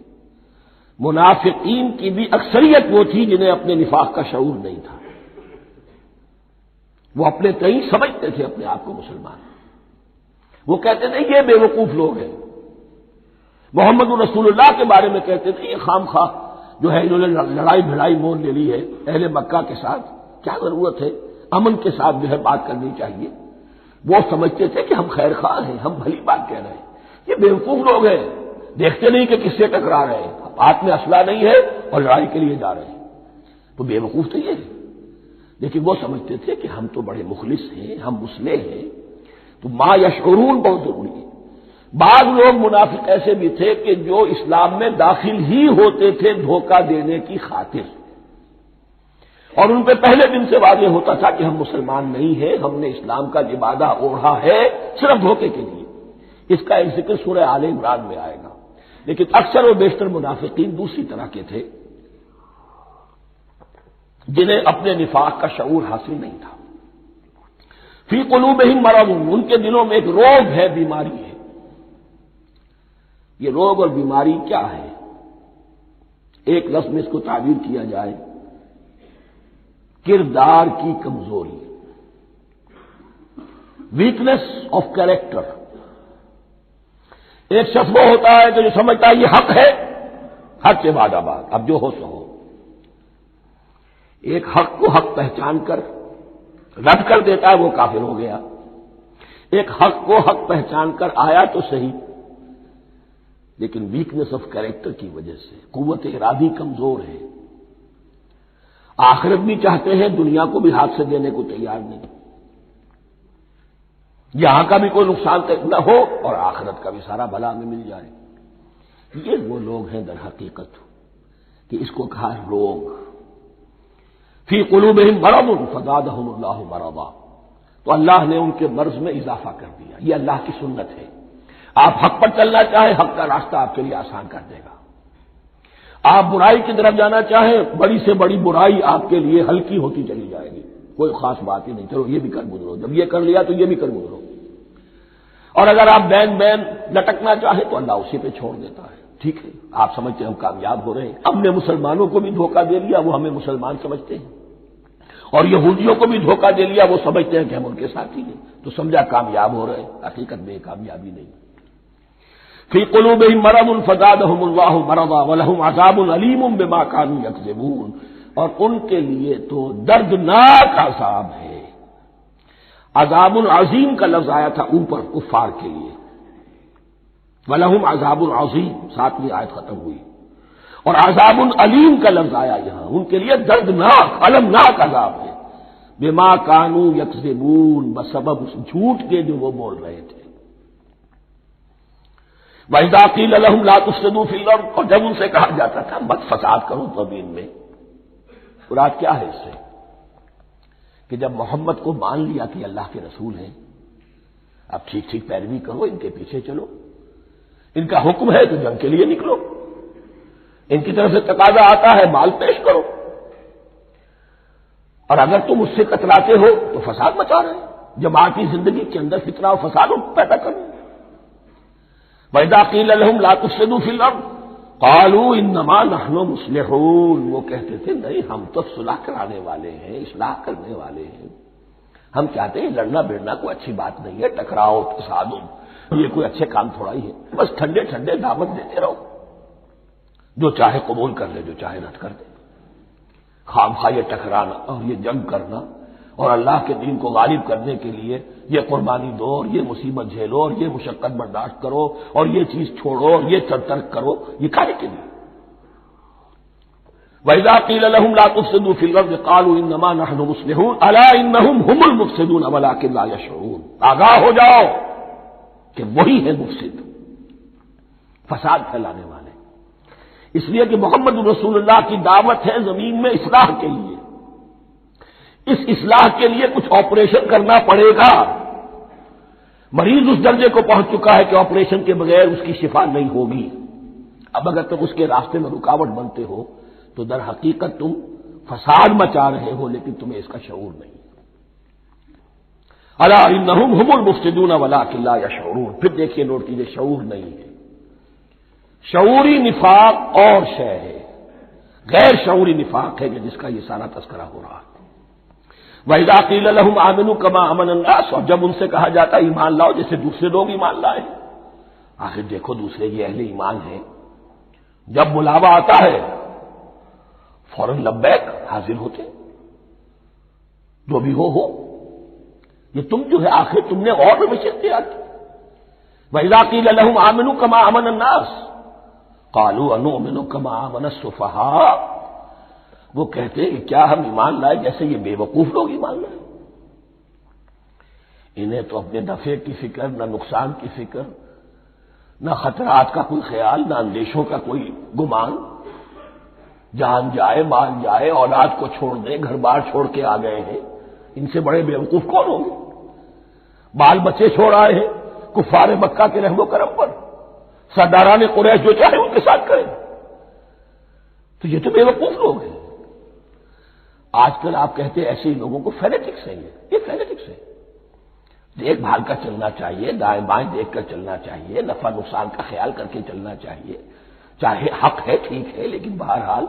منافقین کی بھی اکثریت وہ تھی جنہیں اپنے نفاق کا شعور نہیں تھا، وہ اپنے کہیں سمجھتے تھے اپنے آپ کو مسلمان، وہ کہتے تھے یہ بے وقوف لوگ ہیں، محمد رسول اللہ کے بارے میں کہتے تھے یہ خام خواہ جو ہے انہوں نے لڑائی بھڑائی مول لے لی ہے اہل مکہ کے ساتھ، کیا ضرورت ہے، امن کے ساتھ جو ہے بات کرنی چاہیے۔ وہ سمجھتے تھے کہ ہم خیر خواہ ہیں، ہم بھلی بات کہہ رہے ہیں، یہ بے وقوف لوگ ہیں، دیکھتے نہیں کہ کس سے ٹکرا رہے ہیں، ہاتھ میں اسلحہ نہیں ہے اور لڑائی کے لیے جا رہے ہیں، تو بے وقوف تو یہ ہے۔ لیکن وہ سمجھتے تھے کہ ہم تو بڑے مخلص ہیں، ہم مسلح ہیں، تو ما یشعرون بہت ضروری ہے۔ بعض لوگ منافق ایسے بھی تھے کہ جو اسلام میں داخل ہی ہوتے تھے دھوکہ دینے کی خاطر، اور ان پہ پہلے دن سے واضح ہوتا تھا کہ ہم مسلمان نہیں ہیں، ہم نے اسلام کا لبادہ اوڑھا ہے صرف دھوکے کے لیے۔ اس کا ایک ذکر سورہ آل عمران میں آئے گا۔ لیکن اکثر و بیشتر منافقین دوسری طرح کے تھے جنہیں اپنے نفاق کا شعور حاصل نہیں تھا۔ فی قلوبہم مرض، ان کے دلوں میں ایک روگ ہے، بیماری ہے۔ یہ روگ اور بیماری کیا ہے؟ ایک لفظ میں اس کو تعبیر کیا جائے، کردار کی کمزوری۔ Weakness of character. ایک شخص وہ ہوتا ہے کہ جو سمجھتا ہے یہ حق ہے، حق کے بعد آباد، اب جو ہو سو ہو. ایک حق کو حق پہچان کر رد کر دیتا ہے، وہ کافر ہو گیا. ایک حق کو حق پہچان کر آیا تو صحیح، لیکن ویکنیس آف کیریکٹر کی وجہ سے قوت ارادی کمزور ہے. آخرت بھی چاہتے ہیں، دنیا کو بھی ہاتھ سے دینے کو تیار نہیں. یہاں کا بھی کوئی نقصان نہ ہو اور آخرت کا بھی سارا بھلا ہمیں مل جائے. یہ وہ لوگ ہیں در حقیقت کہ اس کو کہا روگ. فی قلوبہم مرض فزادہم اللہ مرضا، تو اللہ نے ان کے مرض میں اضافہ کر دیا. یہ اللہ کی سنت ہے. آپ حق پر چلنا چاہیں، حق کا راستہ آپ کے لیے آسان کر دے گا. آپ برائی کی طرف جانا چاہیں، بڑی سے بڑی برائی آپ کے لیے ہلکی ہوتی چلی جائے گی. کوئی خاص بات ہی نہیں، چلو یہ بھی کر گزرو، جب یہ کر لیا تو یہ بھی کر گزرو. اور اگر آپ بین لٹکنا چاہیں تو اللہ اسی پہ چھوڑ دیتا ہے. ٹھیک ہے، آپ سمجھتے ہیں ہم کامیاب ہو رہے ہیں، ہم نے مسلمانوں کو بھی دھوکہ دے لیا، وہ ہمیں مسلمان سمجھتے ہیں، اور یہودیوں کو بھی دھوکہ دے لیا، وہ سمجھتے ہیں کہ ہم ان کے ساتھی ہیں، تو سمجھا کامیاب ہو رہے ہیں. حقیقت میں کامیابی نہیں. فی قلوبہم مرض فزادہم اللہ مرضا ولہم عذاب علیم بما کانوا یکذبون، اور ان کے لیے تو دردناک عذاب ہے. عذاب العظیم کا لفظ آیا تھا اوپر کفار کے لیے، وَلَهُمْ عَذَابٌ عَظِيمٌ، 7ویں آیت ختم ہوئی. اور عذاب علیم کا لفظ آیا یہاں، ان کے لیے دردناک المناک عذاب ہے. بما کانوا یکذبون، بسبب اس جھوٹ کے جو وہ بول رہے تھے. وَإِذَا قِيلَ لَهُمْ لَا تُفْسِدُوا فِي الْأَرْضِ، اور جب ان سے کہا جاتا تھا مت فساد کرو زمین میں. مراد کیا ہے اس سے؟ کہ جب محمد کو مان لیا کہ اللہ کے رسول ہیں، اب ٹھیک ٹھیک پیروی کرو، ان کے پیچھے چلو، ان کا حکم ہے تو جنگ کے لیے نکلو، ان کی طرف سے تقاضا آتا ہے مال پیش کرو، اور اگر تم اس سے کتراتے ہو تو فساد مچا رہے ہیں، جماعتی زندگی کے اندر فتنہ و فساد پیدا کرو. وَإِذَا قِيلَ لَهُمْ لَا تُفْسِدُوا فِي الْأَرْضِ قَالُوا إِنَّمَا نَحْنُ مُصْلِحُونَ، وہ کہتے تھے نہیں ہم تو صلح کرانے والے ہیں، اصلاح کرنے والے ہیں. ہم چاہتے ہیں لڑنا بڑنا کوئی اچھی بات نہیں ہے، ٹکراؤ تصادم یہ کوئی اچھے کام تھوڑا ہی ہے. بس ٹھنڈے ٹھنڈے دعوت دیتے رہو، جو چاہے قبول کر لے، جو چاہے رد کر دے. خامخواہ یہ ٹکرانا اور یہ جنگ کرنا اور اللہ کے دین کو غالب کرنے کے لیے یہ قربانی دو اور یہ مصیبت جھیلو اور یہ مشقت برداشت کرو اور یہ چیز چھوڑو اور یہ ترک کرو، یہ کاہے کے لیے؟ وَإِذَا قِيلَ لَهُمْ لَا تُفْسِدُوا فِي الْأَرْضِ قَالُوا إِنَّمَا نَحْنُ مُصْلِحُونَ أَلَا إِنَّهُمْ هُمُ الْمُفْسِدُونَ وَلَٰكِن لَّا يَشْعُرُونَ. آگاہ ہو جاؤ کہ وہی ہے مفسد، فساد پھیلانے والے. اس لیے کہ محمد رسول اللہ کی دعوت ہے زمین میں اصلاح کے لیے. اس اصلاح کے لیے کچھ آپریشن کرنا پڑے گا. مریض اس درجے کو پہنچ چکا ہے کہ آپریشن کے بغیر اس کی شفا نہیں ہوگی. اب اگر تم اس کے راستے میں رکاوٹ بنتے ہو تو در حقیقت تم فساد مچا رہے ہو، لیکن تمہیں اس کا شعور نہیں. الا انہم هم المفسدون ولکن لا یشعرون. پھر دیکھیے نوٹ کیجیے، شعور نہیں ہے. شعوری نفاق اور شے ہے، غیر شعوری نفاق ہے کہ جس کا یہ سارا تذکرہ ہو رہا ہے. وَإِذَا قِيلَ لَهُمْ آمِنُوا كَمَا آمَنَ النَّاسُ، اور جب ان سے کہا جاتا ایمان لاؤ جیسے دوسرے لوگ ایمان لائے. آخر دیکھو دوسرے یہ اہل ایمان ہیں، جب بلاوا آتا ہے فوراً لبیک حاضر ہوتے، جو بھی ہو. یہ تم جو ہے آخر تم نے اور بھی اختیار کی. وَإِذَا قِيلَ لَهُمْ آمِنُوا كَمَا آمَنَ النَّاسُ قَالُوا أَنُؤْمِنُ كَمَا آمَنَ السُّفَهَاءُ. وہ کہتے ہیں کہ کیا ہم ایمان لائے جیسے یہ بے وقوف لوگ ایمان لائے. انہیں تو اپنے نفع کی فکر، نہ نقصان کی فکر، نہ خطرات کا کوئی خیال، نہ اندیشوں کا کوئی گمان. جان جائے مال جائے، اولاد کو چھوڑ دیں، گھر بار چھوڑ کے آ گئے ہیں. ان سے بڑے بے وقوف کون ہوں گے؟ بال بچے چھوڑ آئے ہیں کفار مکہ کے رحم و کرم پر، سرداران قریش جو چاہے ان کے ساتھ کریں. تو یہ تو بے وقوف لوگ ہیں. آج کل آپ کہتے ہیں ایسے ہی لوگوں کو فینیٹکس ہیں. یہ فینیٹکس ہے. دیکھ بھال کر چلنا چاہیے، دائیں بائیں دیکھ کر چلنا چاہیے، نفع نقصان کا خیال کر کے چلنا چاہیے. چاہے حق ہے ٹھیک ہے، لیکن بہرحال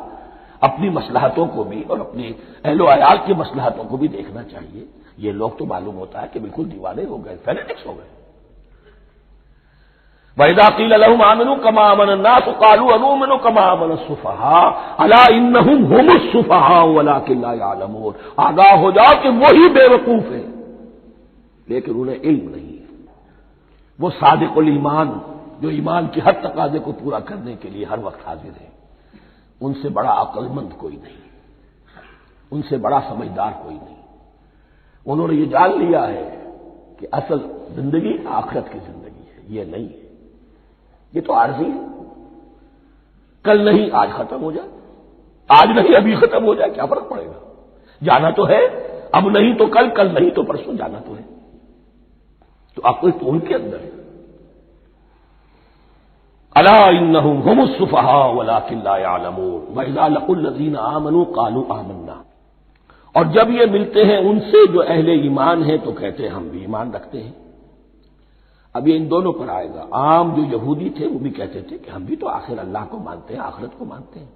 اپنی مصلحتوں کو بھی اور اپنی اہل و عیال کی مصلحتوں کو بھی دیکھنا چاہیے. یہ لوگ تو معلوم ہوتا ہے کہ بالکل دیوانے ہو گئے، فینیٹکس ہو گئے. وَإِذَا قِيلَ لَهُمْ آمِنُوا كَمَا آمَنَ النَّاسُ قَالُوا أَنُؤْمِنُ كَمَا آمَنَ السُّفَهَاءُ أَلَا إِنَّهُمْ هُمُ السُّفَهَاءُ وَلَٰكِن لَّا يَعْلَمُونَ. آگاہ ہو جاؤ کہ وہی بے وقوف ہیں لیکن انہیں علم نہیں ہے. وہ صادق الایمان جو ایمان کی ہر تقاضے کو پورا کرنے کے لیے ہر وقت حاضر ہے، ان سے بڑا عقل مند کوئی نہیں، ان سے بڑا سمجھدار کوئی نہیں. انہوں نے یہ جان لیا ہے کہ اصل زندگی آخرت کی زندگی ہے، یہ نہیں ہے. یہ تو عارضی ہے، کل نہیں آج ختم ہو جائے، آج نہیں ابھی ختم ہو جائے، کیا فرق پڑے گا؟ جانا تو ہے، اب نہیں تو کل، کل نہیں تو پرسوں جانا تو ہے. تو عقل تو ان کے اندر ہے. الا انہم هم السفہاء ولکن لا یعلمون واذا لقوا الذین آمنوا قالوا آمنا. اور جب یہ ملتے ہیں ان سے جو اہل ایمان ہیں تو کہتے ہیں ہم بھی ایمان رکھتے ہیں. اب یہ ان دونوں پر آئے گا. عام جو یہودی تھے وہ بھی کہتے تھے کہ ہم بھی تو آخر اللہ کو مانتے ہیں، آخرت کو مانتے ہیں.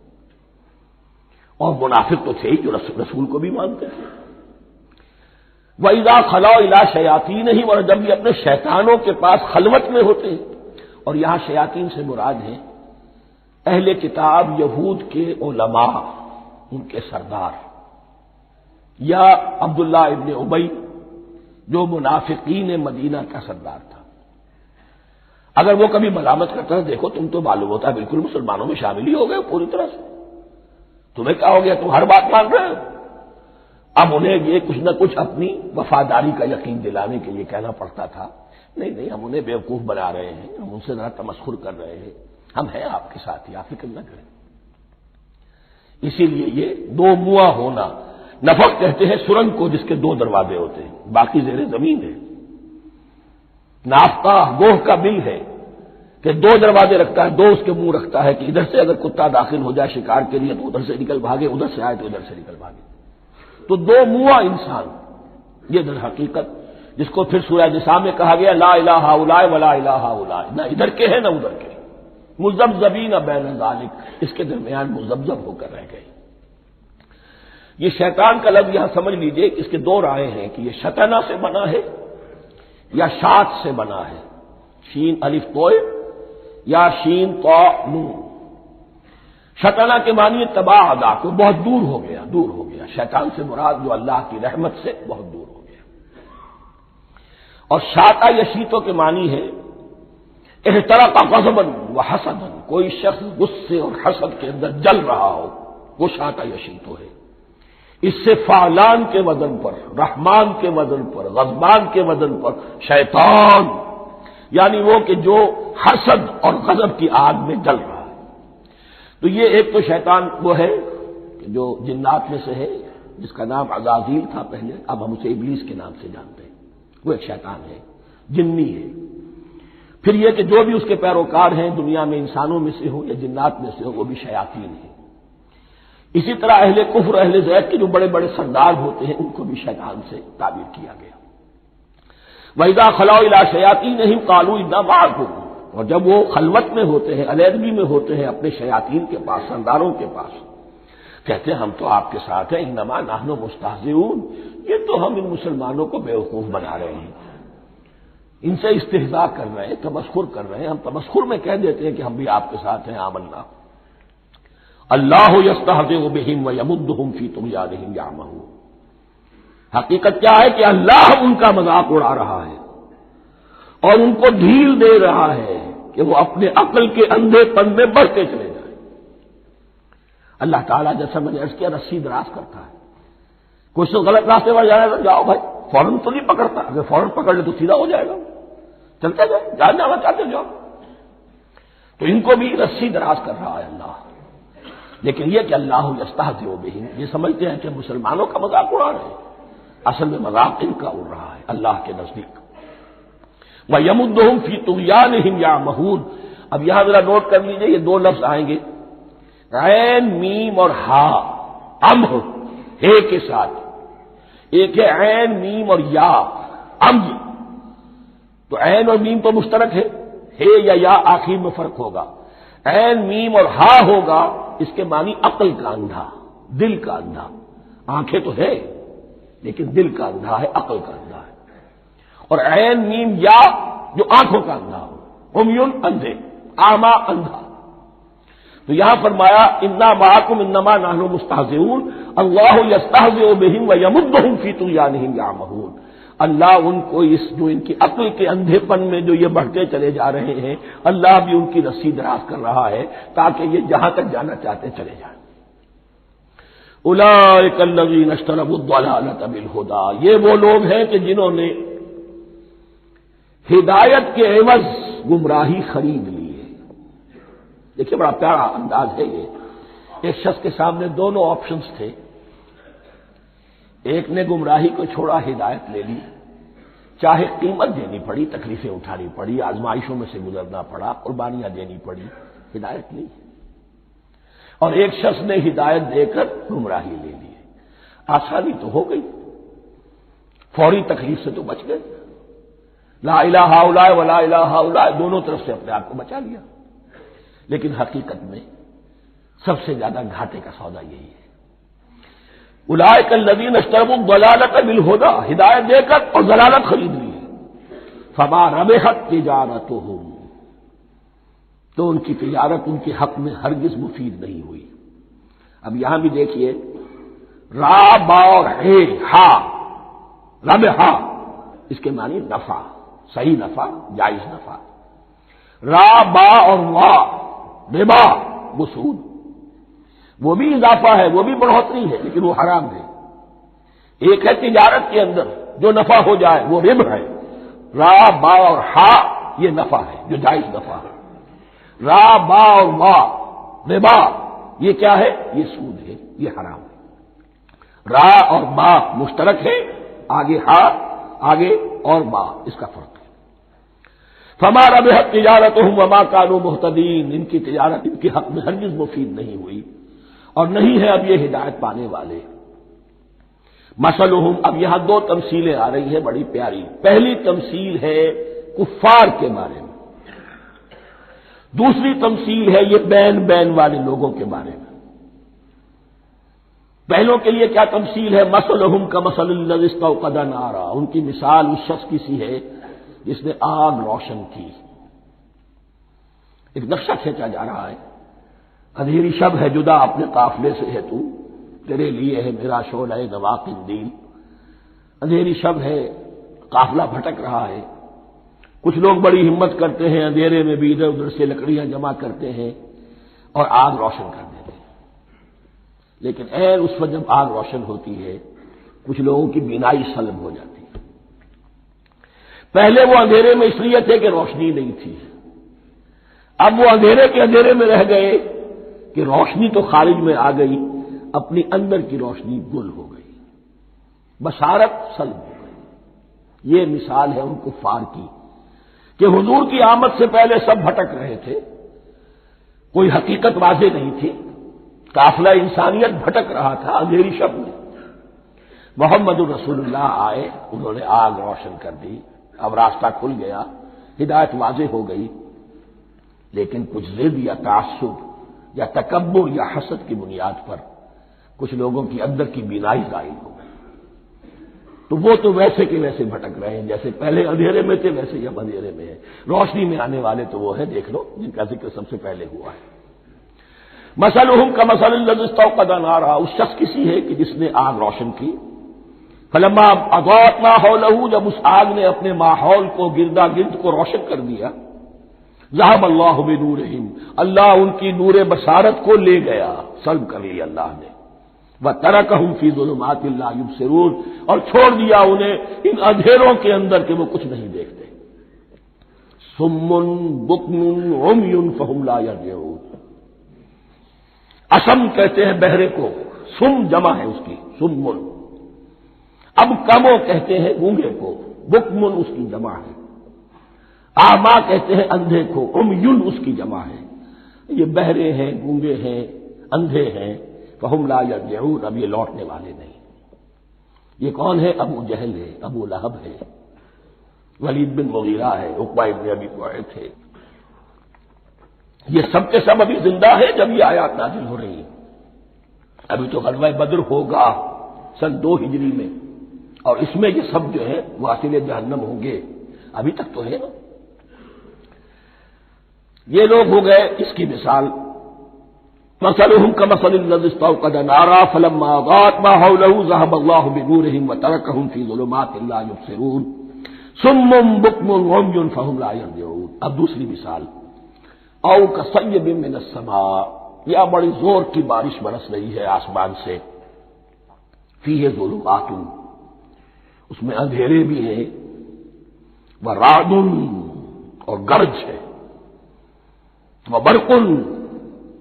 اور منافق تو تھے ہی جو رسول کو بھی مانتے تھے. وَإِذَا خَلَوْا إِلَىٰ شَيَاطِينِهِمْ. اور جب یہ اپنے شیطانوں کے پاس خلوت میں ہوتے ہیں، اور یہاں شیاطین سے مراد ہیں اہل کتاب یہود کے علماء، ان کے سردار، یا عبداللہ ابن ابی جو منافقین مدینہ کا سردار تھا. اگر وہ کبھی ملامت کرتا ہے دیکھو تم تو معلوم ہوتا ہے بالکل مسلمانوں میں شامل ہی ہو گئے پوری طرح سے، تمہیں کیا ہو گیا، تم ہر بات مان رہے ہو. اب انہیں یہ کچھ نہ کچھ اپنی وفاداری کا یقین دلانے کے لیے کہنا پڑتا تھا، نہیں نہیں ہم انہیں بیوقوف بنا رہے ہیں، ہم ان سے ذرا تمسخر کر رہے ہیں، ہم ہیں آپ کے ساتھ ہی، آپ فکر نہ کریں. اسی لیے یہ دو منہ ہونا، نفق کہتے ہیں سرنگ کو جس کے دو دروازے ہوتے ہیں، باقی زیر زمین ہے. نافقہ گوہ کا بل ہے کہ دو دروازے رکھتا ہے، دو اس کے منہ رکھتا ہے کہ ادھر سے اگر کتا داخل ہو جائے شکار کے لیے تو ادھر سے نکل بھاگے، ادھر سے آئے تو ادھر سے نکل بھاگے. تو دو منہ انسان، یہ در حقیقت جس کو پھر سورہ نساء میں کہا گیا لا الہ ہؤلاء ولا الہ ہؤلاء، نہ ادھر کے ہیں نہ ادھر کے، مذبذبین بین ذلک، اس کے درمیان مذبذب ہو کر رہ گئے. یہ شیطان کا لفظ یہاں سمجھ لیجئے کہ اس کے دو رائے ہیں کہ یہ شطنہ سے بنا ہے یا شات سے بنا ہے، شین الف طوئے یا شین طا نون. شطنہ کے معنی تباہ ادا کو بہت دور ہو گیا، دور ہو گیا. شیطان سے مراد جو اللہ کی رحمت سے بہت دور ہو گیا. اور شاطا یشیتو کے معنی ہے احترق غضبا وحسدا، کوئی شخص غصے اور حسد کے اندر جل رہا ہو، وہ شاطا یشیتو ہے. اس سے فعلان کے وزن پر، رحمان کے وزن پر، غضبان کے وزن پر شیطان، یعنی وہ کہ جو حسد اور غضب کی آگ میں جل رہا ہے. تو یہ ایک تو شیطان وہ ہے جو جنات میں سے ہے جس کا نام عزازیل تھا پہلے، اب ہم اسے ابلیس کے نام سے جانتے ہیں. وہ ایک شیطان ہے، جنی ہے. پھر یہ کہ جو بھی اس کے پیروکار ہیں دنیا میں انسانوں میں سے ہو یا جنات میں سے ہو وہ بھی شیاطین ہیں. اسی طرح اہل کفر اہل زیغ کے جو بڑے بڑے سردار ہوتے ہیں ان کو بھی شیطان سے تعبیر کیا گیا. وَإِذَا خَلَوْا إِلَىٰ شَيَاطِينِهِمْ قَالُوا إِنَّا مَعَكُمْ. اور جب وہ خلوت میں ہوتے ہیں، علیحدگی میں ہوتے ہیں اپنے شیاطین کے پاس، سرداروں کے پاس، کہتے ہیں ہم تو آپ کے ساتھ ہیں. انما نحن مستہزئون، یہ تو ہم ان مسلمانوں کو بیوقوف بنا رہے ہیں، ان سے استہزاء کر رہے ہیں، تمسخر کر رہے ہیں. ہم تمسخر میں کہہ دیتے ہیں کہ ہم بھی آپ کے ساتھ ہیں، آمنا. اللہ یستہزئ بہم ویمدہم فی طغیانہم یعمہون. حقیقت کیا ہے کہ اللہ ان کا مذاق اڑا رہا ہے اور ان کو ڈھیل دے رہا ہے کہ وہ اپنے عقل کے اندھے پن میں بڑھتے چلے جائیں. اللہ تعالیٰ جیسا میں نے عرض کیا رسی دراز کرتا ہے. کچھ تو غلط راستے پر جانا تو جاؤ بھائی، فوراً تو نہیں پکڑتا، اگر فوراً پکڑ لے تو سیدھا ہو جائے گا، چلتے جاؤ، جانا چاہتے جاؤ. تو ان کو بھی رسی دراز کر رہا ہے اللہ. لیکن یہ کہ اللہ یستہزئ بہم، یہ سمجھتے ہیں کہ مسلمانوں کا مذاق اڑا رہے ہیں، اصل میں مذاق ان کا اڑ رہا ہے اللہ کے نزدیک. وَيَمُدُّهُمْ فِي طُغْيَانِهِمْ يَعْمَهُونَ. اب یہاں ذرا نوٹ کر لیجئے یہ دو لفظ آئیں گے، عین میم اور ہا، امہ ہے کے ساتھ. ایک ہے عین میم اور یا، امج. تو عین اور میم تو مشترک ہے یا آخر میں فرق ہوگا، عین میم اور ہا ہوگا اس کے معنی عقل کا اندھا، دل کا اندھا. آنکھیں تو ہے لیکن دل کا اندھا ہے، عقل کا اندھا ہے. اور عین میم یا جو آنکھوں کا اندھا ہو، عمیٌ اندھے، اعمیٰ اندھا. تو یہاں فرمایا انا معکم انما نحن مستہزئون اللہ یستہزئ بہم ویمدہم فی طغیانہم یعمہون. اللہ ان کو اس جو ان کی عقل کے اندھے پن میں جو یہ بڑھتے چلے جا رہے ہیں، اللہ بھی ان کی رسی دراز کر رہا ہے تاکہ یہ جہاں تک جانا چاہتے چلے جائیں. اولئک الذین اشتروا الضلالۃ بالہدی، یہ وہ لوگ ہیں کہ جنہوں نے ہدایت کے عوض گمراہی خرید لی ہے. دیکھیے بڑا پیارا انداز ہے یہ. ایک شخص کے سامنے دونوں آپشنز تھے، ایک نے گمراہی کو چھوڑا، ہدایت لے لی، چاہے قیمت دینی پڑی، تکلیفیں اٹھانی پڑی، آزمائشوں میں سے گزرنا پڑا، قربانیاں دینی پڑی، ہدایت لی. اور ایک شخص نے ہدایت دے کر گمراہی لے لی. آسانی تو ہو گئی، فوری تکلیف سے تو بچ گئے، لا الہ الا اللہ ولا الہ الا اللہ، دونوں طرف سے اپنے آپ کو بچا لیا. لیکن حقیقت میں سب سے زیادہ گھاٹے کا سودا یہی ہے. اولئک الذین اشتروا الضلالۃ بالہدی، ہدایت دے کر اور ضلالت خرید لی، فما ربحت تجارتہم، تو ان کی تجارت ان کے حق میں ہرگز مفید نہیں ہوئی. اب یہاں بھی دیکھیے را با اور ہے ہا، ربحا اس کے معنی نفع، صحیح نفع، جائز نفع. را با اور وا ربا وہ سود، وہ بھی اضافہ ہے، وہ بھی بڑھوتری ہے لیکن وہ حرام ہے. ایک ہے تجارت کے اندر جو نفع ہو جائے وہ ربح ہے، را با اور ہا یہ نفع ہے جو جائز نفع ہے. را با اور وا ربا یہ کیا ہے؟ یہ سود ہے، یہ حرام ہے. را اور با مشترک ہے، آگے ہا آگے اور با اس کا فرق ہے. فما ربحت تجارتہم وما کانوا مہتدین، ان کی تجارت ان کے حق میں ہرگز مفید نہیں ہوئی اور نہیں ہے اب یہ ہدایت پانے والے. مثلہم، اب یہاں دو تمثیلیں آ رہی ہیں بڑی پیاری. پہلی تمثیل ہے کفار کے بارے میں، دوسری تمثیل ہے یہ بین والے لوگوں کے بارے میں. پہلوں کے لیے کیا تمثیل ہے؟ مثلہم کمثل الذی استوقد نارا، ان کی مثال اس شخص کی سی ہے جس نے آگ روشن کی. ایک نقشہ کھینچا جا رہا ہے، اندھیری شب ہے جدا اپنے قافلے سے ہے تو، تیرے لیے ہے میرا شعلہ نواق الدین. اندھیری شب ہے، قافلہ بھٹک رہا ہے. کچھ لوگ بڑی ہمت کرتے ہیں، اندھیرے میں بھی ادھر ادھر سے لکڑیاں جمع کرتے ہیں اور آگ روشن کر دیتے ہیں. لیکن اس وقت جب آگ روشن ہوتی ہے کچھ لوگوں کی بینائی سلب ہو جاتی ہے. پہلے وہ اندھیرے میں اس لیے تھے کہ روشنی نہیں تھی، اب وہ اندھیرے کے اندھیرے میں رہ گئے کہ روشنی تو خارج میں آ گئی، اپنی اندر کی روشنی گل ہو گئی، بصارت سلب ہو گئی. یہ مثال ہے ان کفار کی کہ حضور کی آمد سے پہلے سب بھٹک رہے تھے، کوئی حقیقت واضح نہیں تھی، قافلہ انسانیت بھٹک رہا تھا اندھیری شب میں. محمد رسول اللہ آئے، انہوں نے آگ روشن کر دی، اب راستہ کھل گیا، ہدایت واضح ہو گئی. لیکن کچھ ضد یا تعصب یا تکبر یا حسد کی بنیاد پر کچھ لوگوں کی اندر کی بینائی ظاہر ہو گئی، تو وہ تو ویسے کے ویسے بھٹک رہے ہیں جیسے پہلے اندھیرے میں تھے، ویسے اب اندھیرے میں ہے. روشنی میں آنے والے تو وہ ہے، دیکھ لو جن کا ذکر سب سے پہلے ہوا ہے. مثلہم کمثل الذی استوقد نارا، اس شخص کی سی ہے کہ جس نے آگ روشن کی. فلما اضاءت ما حولہ، جب اس آگ نے اپنے ماحول کو گردا گرد کو روشن کر دیا، ذهب اللہ بنورہم، اللہ ان کی نور بصارت کو لے گیا، سلب کر لیا اللہ نے. وترکہم فی ظلمات لا یبصرون، اور چھوڑ دیا انہیں ان اندھیروں کے اندر کہ وہ کچھ نہیں دیکھتے. صم بکم عمی فہم لا یرجعون، اسم کہتے ہیں بہرے کو، سم جمع ہے اس کی، سمن. اب کمو کہتے ہیں گونگے کو، بکمن اس کی جمع ہے. آما کہتے ہیں اندھے کو، عمیٌ اس کی جمع ہے. یہ بہرے ہیں، گونگے ہیں، اندھے ہیں. فہم لا یرجعون، اب یہ لوٹنے والے نہیں. یہ کون ہے؟ ابو جہل ہے، ابو لہب ہے، ولید بن مغیرہ ہے، عقبہ ابن ابی معیط ہے. یہ سب کے سب ابھی زندہ ہے جب یہ آیات نازل ہو رہی ہیں. ابھی تو غزوہ بدر ہوگا سن 2 ہجری میں، اور اس میں یہ سب جو ہے واصل جہنم ہوں گے. ابھی تک تو ہے نا. یہ لوگ ہو گئے اس کی مثال. مثلهم كمثل الذي استوقد نارا فلما أضاءت ما حوله ذهب الله بنورهم وتركهم في ظلمات لا يبصرون صم بكم عمي فهم لا يرجعون. اب دوسری مثال، او كصيب من السماء، یا بڑی زور کی بارش برس رہی ہے آسمان سے. فيه ظلمات، اس میں اندھیرے بھی ہیں، ورعد، اور گرج ہے، وبرق،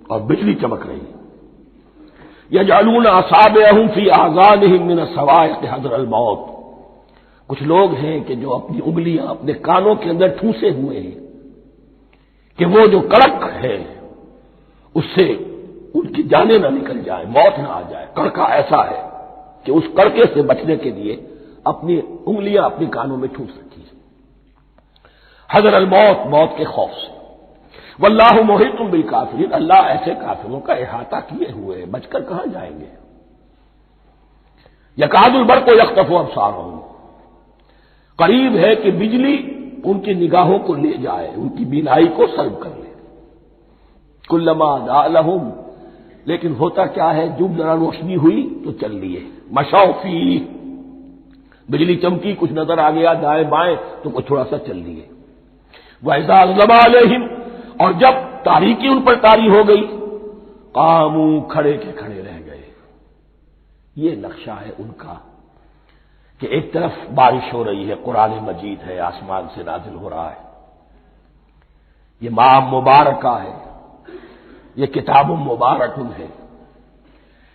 اور بجلی چمک رہی ہے. یجعلون اصابعهم فی آذانهم من الصواعق حذر الموت. کچھ لوگ ہیں کہ جو اپنی انگلیاں اپنے کانوں کے اندر ٹھونسے ہوئے ہیں کہ وہ جو کڑک ہے اس سے ان کی جانیں نہ نکل جائیں، موت نہ آ جائے. کڑکا ایسا ہے کہ اس کڑکے سے بچنے کے لیے اپنی انگلیاں اپنے کانوں میں ٹھونس رکھی ہیں، حذر الموت، موت کے خوف سے. واللہ محیط بالکافرین، اللہ ایسے کافروں کا احاطہ کیے ہوئے ہیں، بچ کر کہاں جائیں گے. یکاد البرق یخطف ابصارهم، قریب ہے کہ بجلی ان کی نگاہوں کو لے جائے، ان کی بینائی کو سلب کر لے. کلما ضاء لهم، لیکن ہوتا کیا ہے، جب ذرا روشنی ہوئی تو چل لیے. مشوا فیہ، بجلی چمکی، کچھ نظر آ گیا دائیں بائیں تو کچھ تھوڑا سا چل لیے. وَإِذَا أَظْلَمَ عَلَيْهِمْ، اور جب تاریکی ان پر طاری ہو گئی، قاموا، کھڑے کے کھڑے رہ گئے. یہ نقشہ ہے ان کا کہ ایک طرف بارش ہو رہی ہے، قرآن مجید ہے، آسمان سے نازل ہو رہا ہے، یہ ماہ مبارکہ ہے، یہ کتاب مبارک ہے،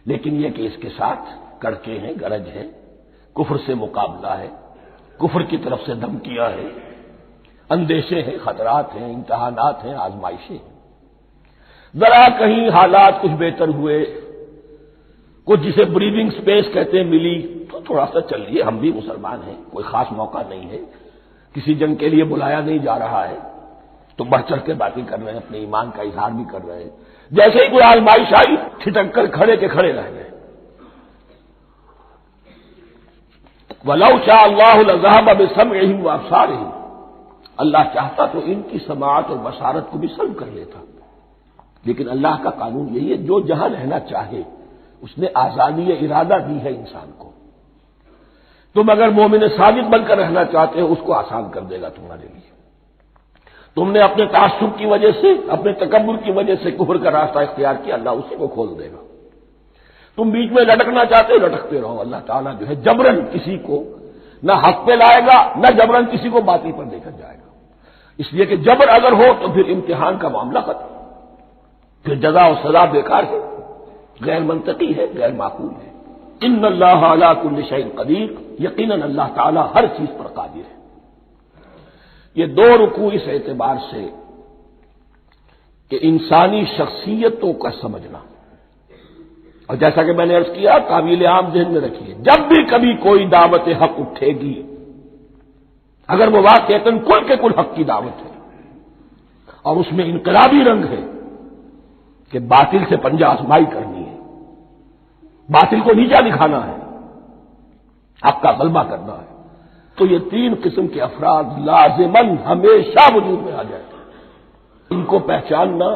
لیکن یہ کہ اس کے ساتھ کڑکے ہیں، گرج ہے، کفر سے مقابلہ ہے، کفر کی طرف سے دھمکیاں ہیں، اندیشے ہیں، خطرات ہیں، امتحانات ہیں، آزمائشیں ہیں. ذرا کہیں حالات کچھ بہتر ہوئے، کچھ جسے بریدنگ سپیس کہتے ہیں ملی تو تھوڑا سا چل لیے. ہم بھی مسلمان ہیں، کوئی خاص موقع نہیں ہے، کسی جنگ کے لیے بلایا نہیں جا رہا ہے تو بڑھ چڑھ کے باتیں کر رہے ہیں، اپنے ایمان کا اظہار بھی کر رہے ہیں. جیسے ہی کوئی آزمائش آئی ٹھٹک کر کھڑے کے کھڑے رہ گئے. وَلَوْ شَاءَ اللَّهُ لَذَهَبَ بِسَمْعِهِمْ وَأَبْصَارِهِمْ، اللہ چاہتا تو ان کی سماعت اور بصارت کو بھی سلب کر لیتا، لیکن اللہ کا قانون یہی ہے، جو جہاں رہنا چاہے اس نے آزادی ارادہ دی ہے انسان کو. تم اگر مومن صادق بن کر رہنا چاہتے ہو اس کو آسان کر دے گا تمہارے لیے. تم نے اپنے تعصب کی وجہ سے، اپنے تکبر کی وجہ سے کفر کا راستہ اختیار کیا، اللہ اسی کو کھول دے گا. تم بیچ میں لٹکنا چاہتے ہو، لٹکتے رہو. اللہ تعالیٰ جو ہے جبرن کسی کو نہ حق پہ لائے گا، نہ جبرن کسی کو باطل پر لے کر جائے گا. اس لیے کہ جبر اگر ہو تو پھر امتحان کا معاملہ ختم، پھر جزا و سزا بیکار ہے، غیر منطقی ہے، غیر معقول ہے. ان اللہ علی کل شیء قدیر، یقیناً اللہ تعالیٰ ہر چیز پر قادر ہے. یہ 2 رکوع اس اعتبار سے کہ انسانی شخصیتوں کا سمجھنا، اور جیسا کہ میں نے عرض کیا قابل عام ذہن میں رکھیے، جب بھی کبھی کوئی دعوت حق اٹھے گی، اگر وہ واقعتاً کل کے کل حق کی دعوت ہے اور اس میں انقلابی رنگ ہے کہ باطل سے پنجہ آزمائی کرنی ہے، باطل کو نیچا دکھانا ہے، حق کا غلبہ کرنا ہے، تو یہ 3 قسم کے افراد لازماً ہمیشہ وجود میں آ جائیں. ان کو پہچاننا،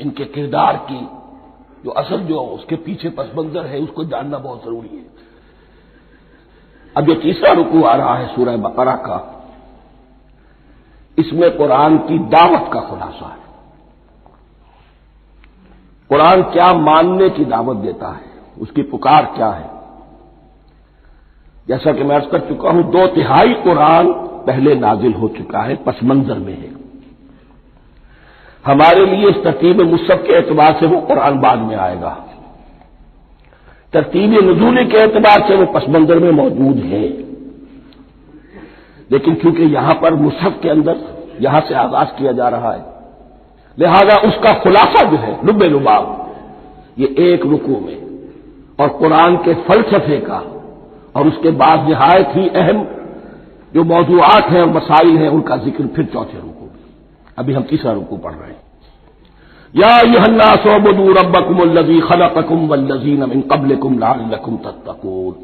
ان کے کردار کی جو اصل جو اس کے پیچھے پس منظر ہے اس کو جاننا بہت ضروری ہے. اب یہ تیسرا رکوع آ رہا ہے سورہ بقرہ کا، اس میں قرآن کی دعوت کا خلاصہ ہے. قرآن کیا ماننے کی دعوت دیتا ہے، اس کی پکار کیا ہے. جیسا کہ میں عرض کر چکا ہوں 2/3 قرآن پہلے نازل ہو چکا ہے، پس منظر میں ہے. ہمارے لیے اس ترتیب مصحف کے اعتبار سے وہ قرآن بعد میں آئے گا، ترتیب نزول کے اعتبار سے وہ پس منظر میں موجود ہے. لیکن چونکہ یہاں پر مصحف کے اندر یہاں سے آغاز کیا جا رہا ہے، لہذا اس کا خلاصہ جو ہے لب لباب یہ 1 رکوع میں، اور قرآن کے فلسفے کا اور اس کے بعد نہایت ہی اہم جو موضوعات ہیں اور مسائل ہیں ان کا ذکر پھر 4تھے رکوع میں. ابھی ہم تیسرا رکوع پڑھ رہے ہیں. یا ایھا الناس اعبدوا ربکم الذی خلقکم والذین من قبلکم لعلکم تتقون،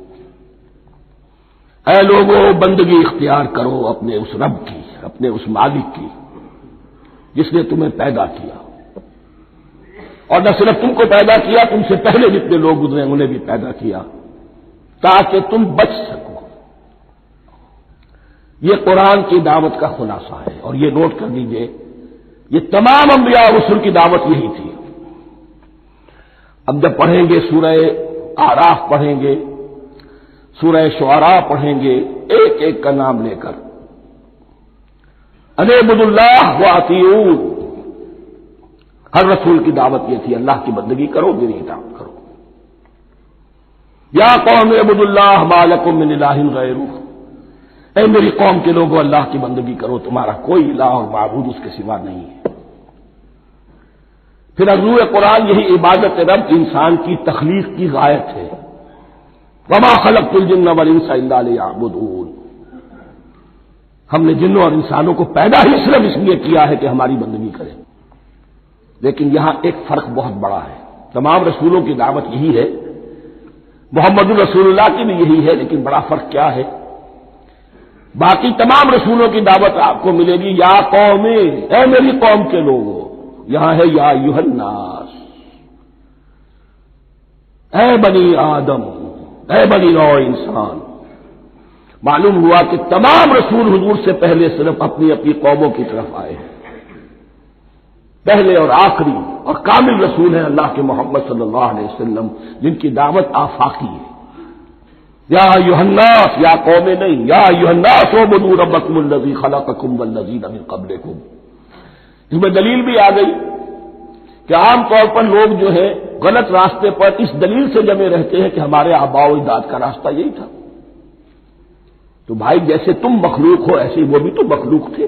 اے لوگو بندگی اختیار کرو اپنے اس رب کی، اپنے اس مالک کی جس نے تمہیں پیدا کیا، اور نہ صرف تم کو پیدا کیا، تم سے پہلے جتنے لوگ گزرے انہیں بھی پیدا کیا تاکہ تم بچ سکو۔ یہ قرآن کی دعوت کا خلاصہ ہے، اور یہ نوٹ کر لیجئے یہ تمام انبیاء اور رسل کی دعوت یہی تھی۔ اب جب پڑھیں گے سورہ اعراف پڑھیں گے، سورہ شعراء پڑھیں گے، ایک ایک کا نام لے کر ان اعبدوا اللہ واطیعون، ہر رسول کی دعوت یہ تھی اللہ کی بندگی کرو، میری اطاعت کرو۔ یا قوم اعبدوا اللہ ما لکم من الہ غیرہ، اے میری قوم کے لوگوں اللہ کی بندگی کرو، تمہارا کوئی الہ اور معبود اس کے سوا نہیں ہے۔ پھر عضو قرآن یہی عبادت رب انسان کی تخلیق کی غایت ہے، وما خلقت الجن والانس الا لیعبدون، ہم نے جنوں اور انسانوں کو پیدا ہی صرف اس لیے کیا ہے کہ ہماری بندگی کریں۔ لیکن یہاں ایک فرق بہت بڑا ہے، تمام رسولوں کی دعوت یہی ہے، محمد رسول اللہ کی بھی یہی ہے، لیکن بڑا فرق کیا ہے؟ باقی تمام رسولوں کی دعوت آپ کو ملے گی یا قوم، اے میری قوم کے لوگوں، یہاں ہے یا ایھا الناس، اے بنی آدم، اے بنی نوع انسان۔ معلوم ہوا کہ تمام رسول حضور سے پہلے صرف اپنی اپنی قوموں کی طرف آئے ہیں، پہلے اور آخری اور کامل رسول ہیں اللہ کے محمد صلی اللہ علیہ وسلم، جن کی دعوت آفاقی ہے۔ یا ایھا الناس، یا قوم نہیں، یا ایھا الناس اعبدوا ربکم الذی خلقکم والذین من قبلکم۔ اس میں دلیل بھی آ گئی کہ عام طور پر لوگ جو ہے غلط راستے پر اس دلیل سے جمے رہتے ہیں کہ ہمارے آباء و اجداد کا راستہ یہی تھا۔ تو بھائی جیسے تم مخلوق ہو ایسے وہ بھی تو مخلوق تھے،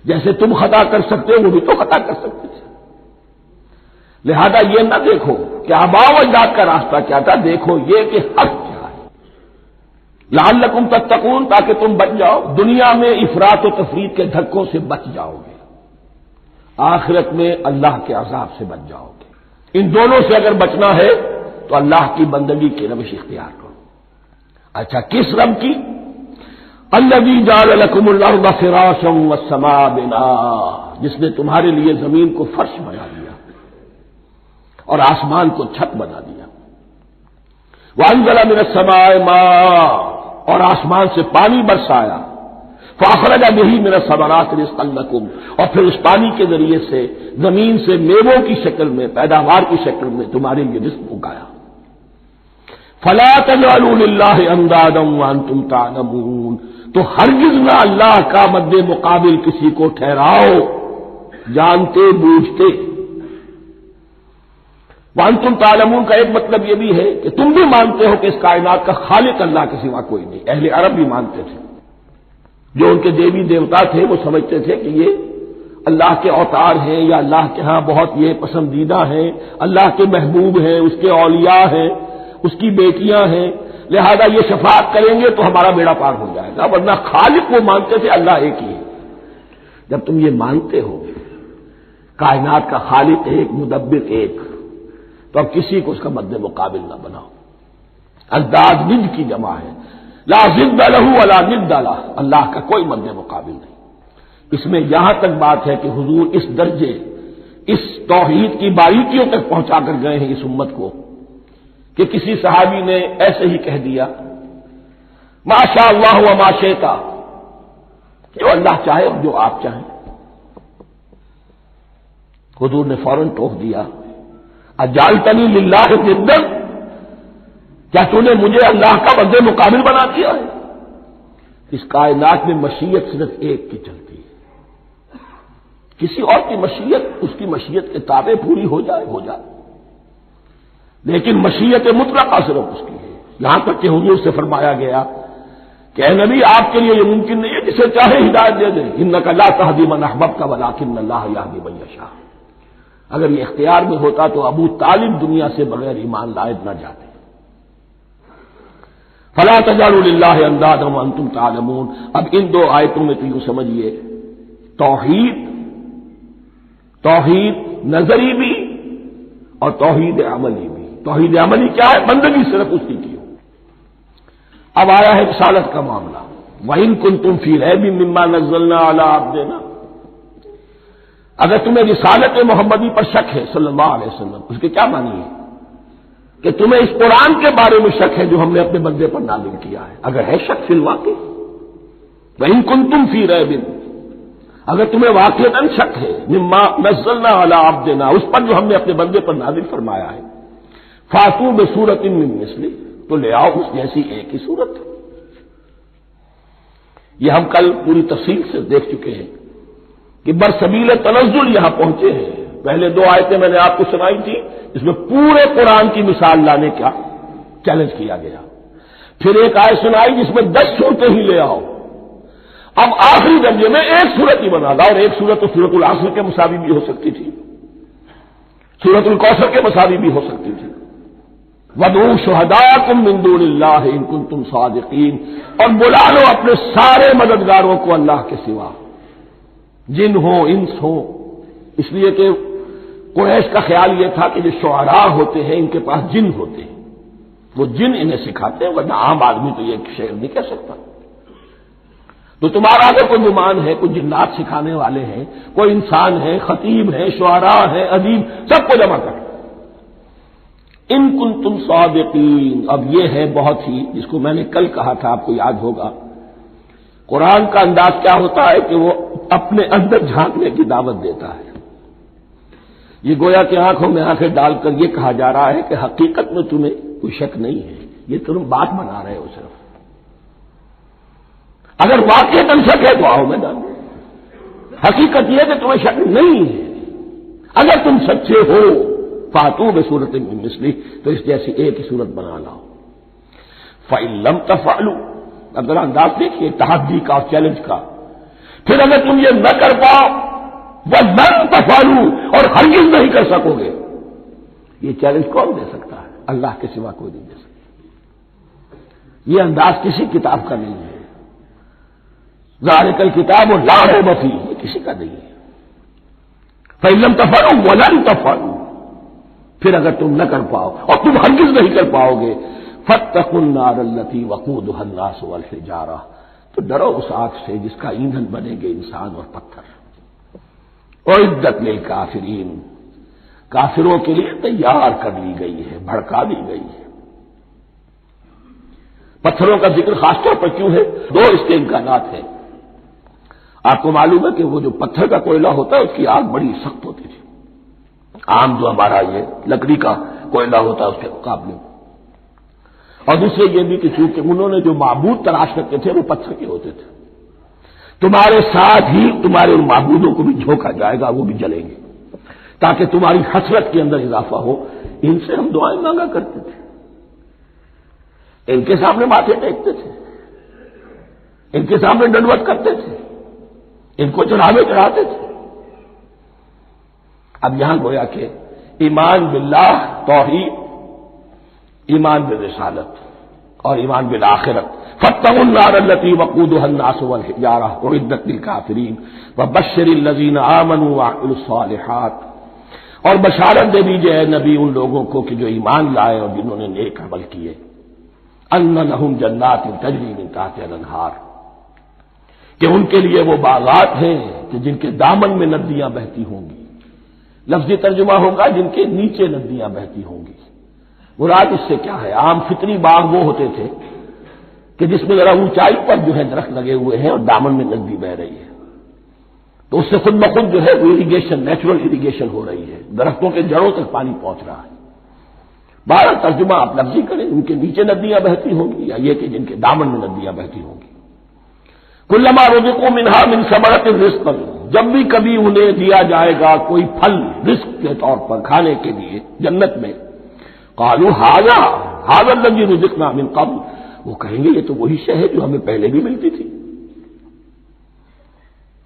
جیسے تم خطا کر سکتے ہو وہ بھی تو خطا کر سکتے تھے۔ لہذا یہ نہ دیکھو کہ آباء و اجداد کا راستہ کیا تھا، دیکھو یہ کہ حق کیا ہے، لعلکم تتقون، تاکہ تم بچ جاؤ، دنیا میں افراط و تفریط کے دھکوں سے بچ جاؤ گے، آخرت میں اللہ کے عذاب سے بچ جاؤ گے۔ ان دونوں سے اگر بچنا ہے تو اللہ کی بندگی کی روش اختیار کرو۔ اچھا کس رب کی؟ الذی جعل لکم الارض فراشا والسماء بناء، جس نے تمہارے لیے زمین کو فرش بنا دیا اور آسمان کو چھت بنا دیا۔ وانزل من السماء ماء، اور آسمان سے پانی برسایا، فاخرج به من الثمرات رزقا لکم، اور پھر اس پانی کے ذریعے سے زمین سے میووں کی شکل میں، پیداوار کی شکل میں تمہارے لیے رزق اگایا۔ فلا تجعلوا للہ اندادا وانتم تعلمون، تو ہرگز نہ اللہ کا مد مقابل کسی کو ٹھہراؤ جانتے بوجھتے۔ وانتم تعلمون کا ایک مطلب یہ بھی ہے کہ تم بھی مانتے ہو کہ اس کائنات کا خالق اللہ کے سوا کوئی نہیں، اہل عرب بھی مانتے تھے، جو ان کے دیوی دیوتا تھے وہ سمجھتے تھے کہ یہ اللہ کے اوتار ہیں یا اللہ کے ہاں بہت یہ پسندیدہ ہیں، اللہ کے محبوب ہیں، اس کے اولیاء ہیں، اس کی بیٹیاں ہیں، لہذا یہ شفاعت کریں گے تو ہمارا بیڑا پار ہو جائے گا، ورنہ خالق وہ مانتے تھے اللہ ایک ہی ہے۔ جب تم یہ مانتے ہو کائنات کا خالق ایک، مدبر ایک، تو اب کسی کو اس کا مد مقابل نہ بناؤ۔ انداز ند کی جمع ہے، لا ضد لہ ولا ند لہ، اللہ کا کوئی مد مقابل نہیں۔ اس میں یہاں تک بات ہے کہ حضور اس درجے، اس توحید کی باریکیوں تک پہنچا کر گئے ہیں اس امت کو کہ کسی صحابی نے ایسے ہی کہہ دیا ما شاء اللہ وما شئت، جو اللہ چاہے اور جو آپ چاہیں۔ حضور نے فوراً ٹوک دیا اجعلتنی للہ ندا، کیا تو نے مجھے اللہ کا مد مقابل بنا دیا ہے؟ اس کائنات میں مشیت صرف ایک کی چلتی ہے، کسی اور کی مشیت اس کی مشیت کے تابع پوری ہو جائے، لیکن مشیت مطلقہ صرف اس کی ہے۔ یہاں تک کہ حضور سے فرمایا گیا کہ اے نبی آپ کے لیے یہ ممکن نہیں ہے جسے چاہے ہدایت دے دیں، انک لا تہدی من احببت ولکن اللہ یہدی من یشاء۔ اگر یہ اختیار میں ہوتا تو ابو طالب دنیا سے بغیر ایمان لائے نہ جاتے۔ فلا تجعلوا للہ اندادا وانتم تعلمون۔ اب ان دو آیتوں میں تو یوں سمجھیے توحید توحید نظری بھی اور توحید عملی بھی۔ توحید عملی کیا ہے؟ بندگی صرف اس کی ہو۔ اب آیا ہے رسالت کا معاملہ، وَإِن كُنتُمْ فِي رَيْبٍ مِّمَّا نَزَّلْنَا عَلَىٰ عَبْدِنَا، اگر تمہیں رسالت محمدی پر شک ہے صلی اللہ علیہ وسلم، اس کے کیا معنی ہے؟ کہ تمہیں اس قرآن کے بارے میں شک ہے جو ہم نے اپنے بندے پر نازل کیا ہے۔ اگر ہے شک فی الواقع، وَإِن كُنتُمْ فِي رَيْبٍ، اگر تمہیں واقعتاً شک ہے مما نزلنا علی عبدنا، اس پر جو ہم نے اپنے بندے پر نازل فرمایا ہے، فاتوا بسورۃ من مثلہ، تو لے آؤ اس جیسی ایک ہی صورت۔ یہ ہم کل پوری تفصیل سے دیکھ چکے ہیں کہ برسبیل تنزل یہاں پہنچے ہیں۔ پہلے دو آیتیں میں نے آپ کو سنائی تھی، اس میں پورے قرآن کی مثال لانے کا چیلنج کیا گیا۔ پھر ایک آیت سنائی جس میں 10 صورتیں ہی لے آؤ۔ اب آخری درجے میں ایک صورت ہی بنا لا، اور ایک صورت تو سورۃ العصر کے مساوی بھی ہو سکتی تھی، سورۃ الکوثر کے مساوی بھی ہو سکتی تھی۔ وَادْعُوا شُهَدَاءَكُم مِّن دُونِ اللَّهِ إِن كُنتُمْ صَادِقِينَ، اور بلا لو اپنے سارے مددگاروں کو اللہ کے سوا، جن ہو انس ہو، اس لیے کہ قریش کا خیال یہ تھا کہ جو شعراء ہوتے ہیں ان کے پاس جن ہوتے ہیں، وہ جن انہیں سکھاتے ہیں، ورنہ عام آدمی تو یہ شعر نہیں کہہ سکتا۔ تو تمہارا اگر کوئی گمان ہے، کوئی جنات سکھانے والے ہیں، کوئی انسان ہے، خطیب ہے، شعراء ہے، ادیب، سب کو جمع کر، ان کنتم صادقین۔ اب یہ ہے بہت ہی، جس کو میں نے کل کہا تھا، آپ کو یاد ہوگا، قرآن کا انداز کیا ہوتا ہے کہ وہ اپنے اندر جھانکنے کی دعوت دیتا ہے۔ یہ گویا کہ آنکھوں میں آنکھیں ڈال کر یہ کہا جا رہا ہے کہ حقیقت میں تمہیں کوئی شک نہیں ہے، یہ تم بات بنا رہے ہو صرف، اگر واقعتاً شک ہے تو آؤ میدان میں۔ حقیقت یہ ہے کہ تمہیں شک نہیں ہے، اگر تم سچے ہو فاتوا بسورۃ من مثلہ، تو اس جیسی ایک ہی صورت بنا لاؤ۔ فإن لم تفعلوا، اگر انداز دیکھیے تحدی کا اور چیلنج کا، پھر اگر تم یہ نہ کر پاؤ وَلَن تفعلوا، اور ہرگز نہیں کر سکو گے، یہ چیلنج کون دے سکتا ہے؟ اللہ کے سوا کوئی نہیں دے سکتا۔ یہ انداز کسی کتاب کا نہیں ہے، ذالک الکتاب لا ریب فیہ، یہ کسی کا نہیں ہے۔ فإن لم تفعلوا وَلَن تفعلوا، پھر اگر تم نہ کر پاؤ اور تم ہرگز نہیں کر پاؤ گے، فاتقوا النار التي وقودها الناس والحجارہ، تو ڈرو اس آگ سے جس کا ایندھن بنے گے انسان اور پتھر۔ اعدت للکافرین، کافروں کے لیے تیار کر لی گئی ہے، بھڑکا دی گئی ہے۔ پتھروں کا ذکر خاص طور پر کیوں ہے؟ دو اس کے امکانات ہیں۔ آپ کو معلوم ہے کہ وہ جو پتھر کا کوئلہ ہوتا ہے اس کی آگ بڑی سخت ہوتی تھی، عام جو ہمارا یہ لکڑی کا کوئلہ ہوتا ہے اس کے مقابلے میں۔ اور دوسرے یہ بھی کہ چونکہ انہوں نے جو معبود تلاش کرتے تھے وہ پتھر کے ہوتے تھے، تمہارے ساتھ ہی تمہارے ان معبودوں کو بھی جھونکا جائے گا، وہ بھی جلیں گے، تاکہ تمہاری حسرت کے اندر اضافہ ہو۔ ان سے ہم دعائیں مانگا کرتے تھے، ان کے سامنے ماتھے ٹیکتے تھے، ان کے سامنے ڈنڈوت کرتے تھے، ان کو چڑھاوے چڑھاتے تھے۔ اب یہاں گویا کہ ایمان باللہ توحید، ایمان بالرسالت اور ایمان بالآخرت، فاتقوا النار التي وقودها الناس والحجارہ اعدت للکافرین وبشر الذین آمنوا وعملوا الصالحات، اور بشارت دے دیجیے اے نبی ان لوگوں کو کہ جو ایمان لائے اور جنہوں نے نیک عمل کیے، ان لہم جنات تجری من تحتها الانہار، کہ ان کے لیے وہ باغات ہیں کہ جن کے دامن میں ندیاں بہتی ہوں گی۔ لفظی ترجمہ ہوگا جن کے نیچے ندیاں بہتی ہوں گی۔ مراد اس سے کیا ہے؟ عام فطری باغ وہ ہوتے تھے کہ جس میں ذرا اونچائی پر جو ہے درخت لگے ہوئے ہیں اور دامن میں ندی بہ رہی ہے، تو اس سے خود بخود جو ہے وہ اریگیشن، نیچرل اریگیشن ہو رہی ہے، درختوں کے جڑوں تک پانی پہنچ رہا ہے۔ بہرحال ترجمہ آپ لفظی کریں، ان کے نیچے ندیاں بہتی ہوں گی یا یہ کہ جن کے دامن میں ندیاں بہتی ہوں گی۔ کلما رزقوا منہا من ثمرۃ رزقا، جب بھی کبھی انہیں دیا جائے گا کوئی پھل رزق کے طور پر کھانے کے لیے جنت میں، قالوا ھذا الذی رزقنا من قبل، وہ کہیں گے یہ تو وہی شے ہے جو ہمیں پہلے بھی ملتی تھی۔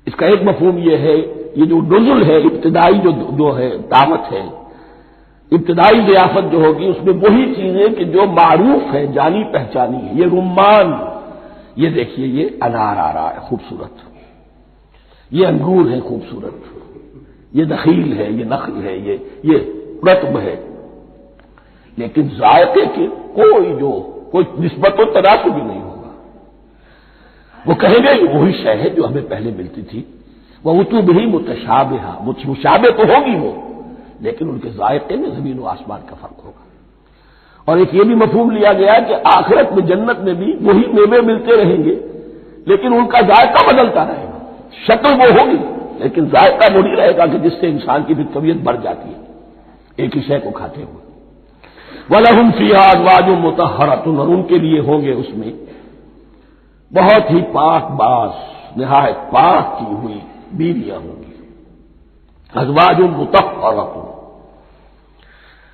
اس کا ایک مفہوم یہ ہے، یہ جو نزل ہے، ابتدائی جو ہے دعوت ہے، ابتدائی ضیافت جو ہوگی اس میں وہی چیزیں کہ جو معروف ہے، جانی پہچانی ہے۔ یہ رمان، یہ دیکھیے یہ انار آ رہا ہے خوبصورت، یہ انگور ہے خوبصورت، یہ نخیل ہے، یہ نخل ہے، یہ رطب ہے، لیکن ذائقے کی کوئی نسبت و تناسب بھی نہیں ہوگا۔ وہ کہیں گے یہ وہی شے ہے جو ہمیں پہلے ملتی تھی، وہ اتو بھی متشابہ، مشابہ تو ہوگی وہ، لیکن ان کے ذائقے میں زمین و آسمان کا فرق ہوگا۔ اور ایک یہ بھی مفہوم لیا گیا کہ آخرت میں جنت میں بھی وہی میوے ملتے رہیں گے، لیکن ان کا ذائقہ بدلتا رہے گا، شکل وہ ہوگی لیکن ذائقہ وہی رہے گا کہ جس سے انسان کی بھی طبیعت بڑھ جاتی ہے ایک ہی شے کو کھاتے ہوئے۔ وَلَهُمْ فِيهَا أَزْوَاجٌ مُطَهَّرَةٌ، اور ان کے لیے ہوں گے اس میں بہت ہی پاک باز، نہایت پاک کی ہوئی بیویاں ہوں گی۔ ازواج مطہرۃ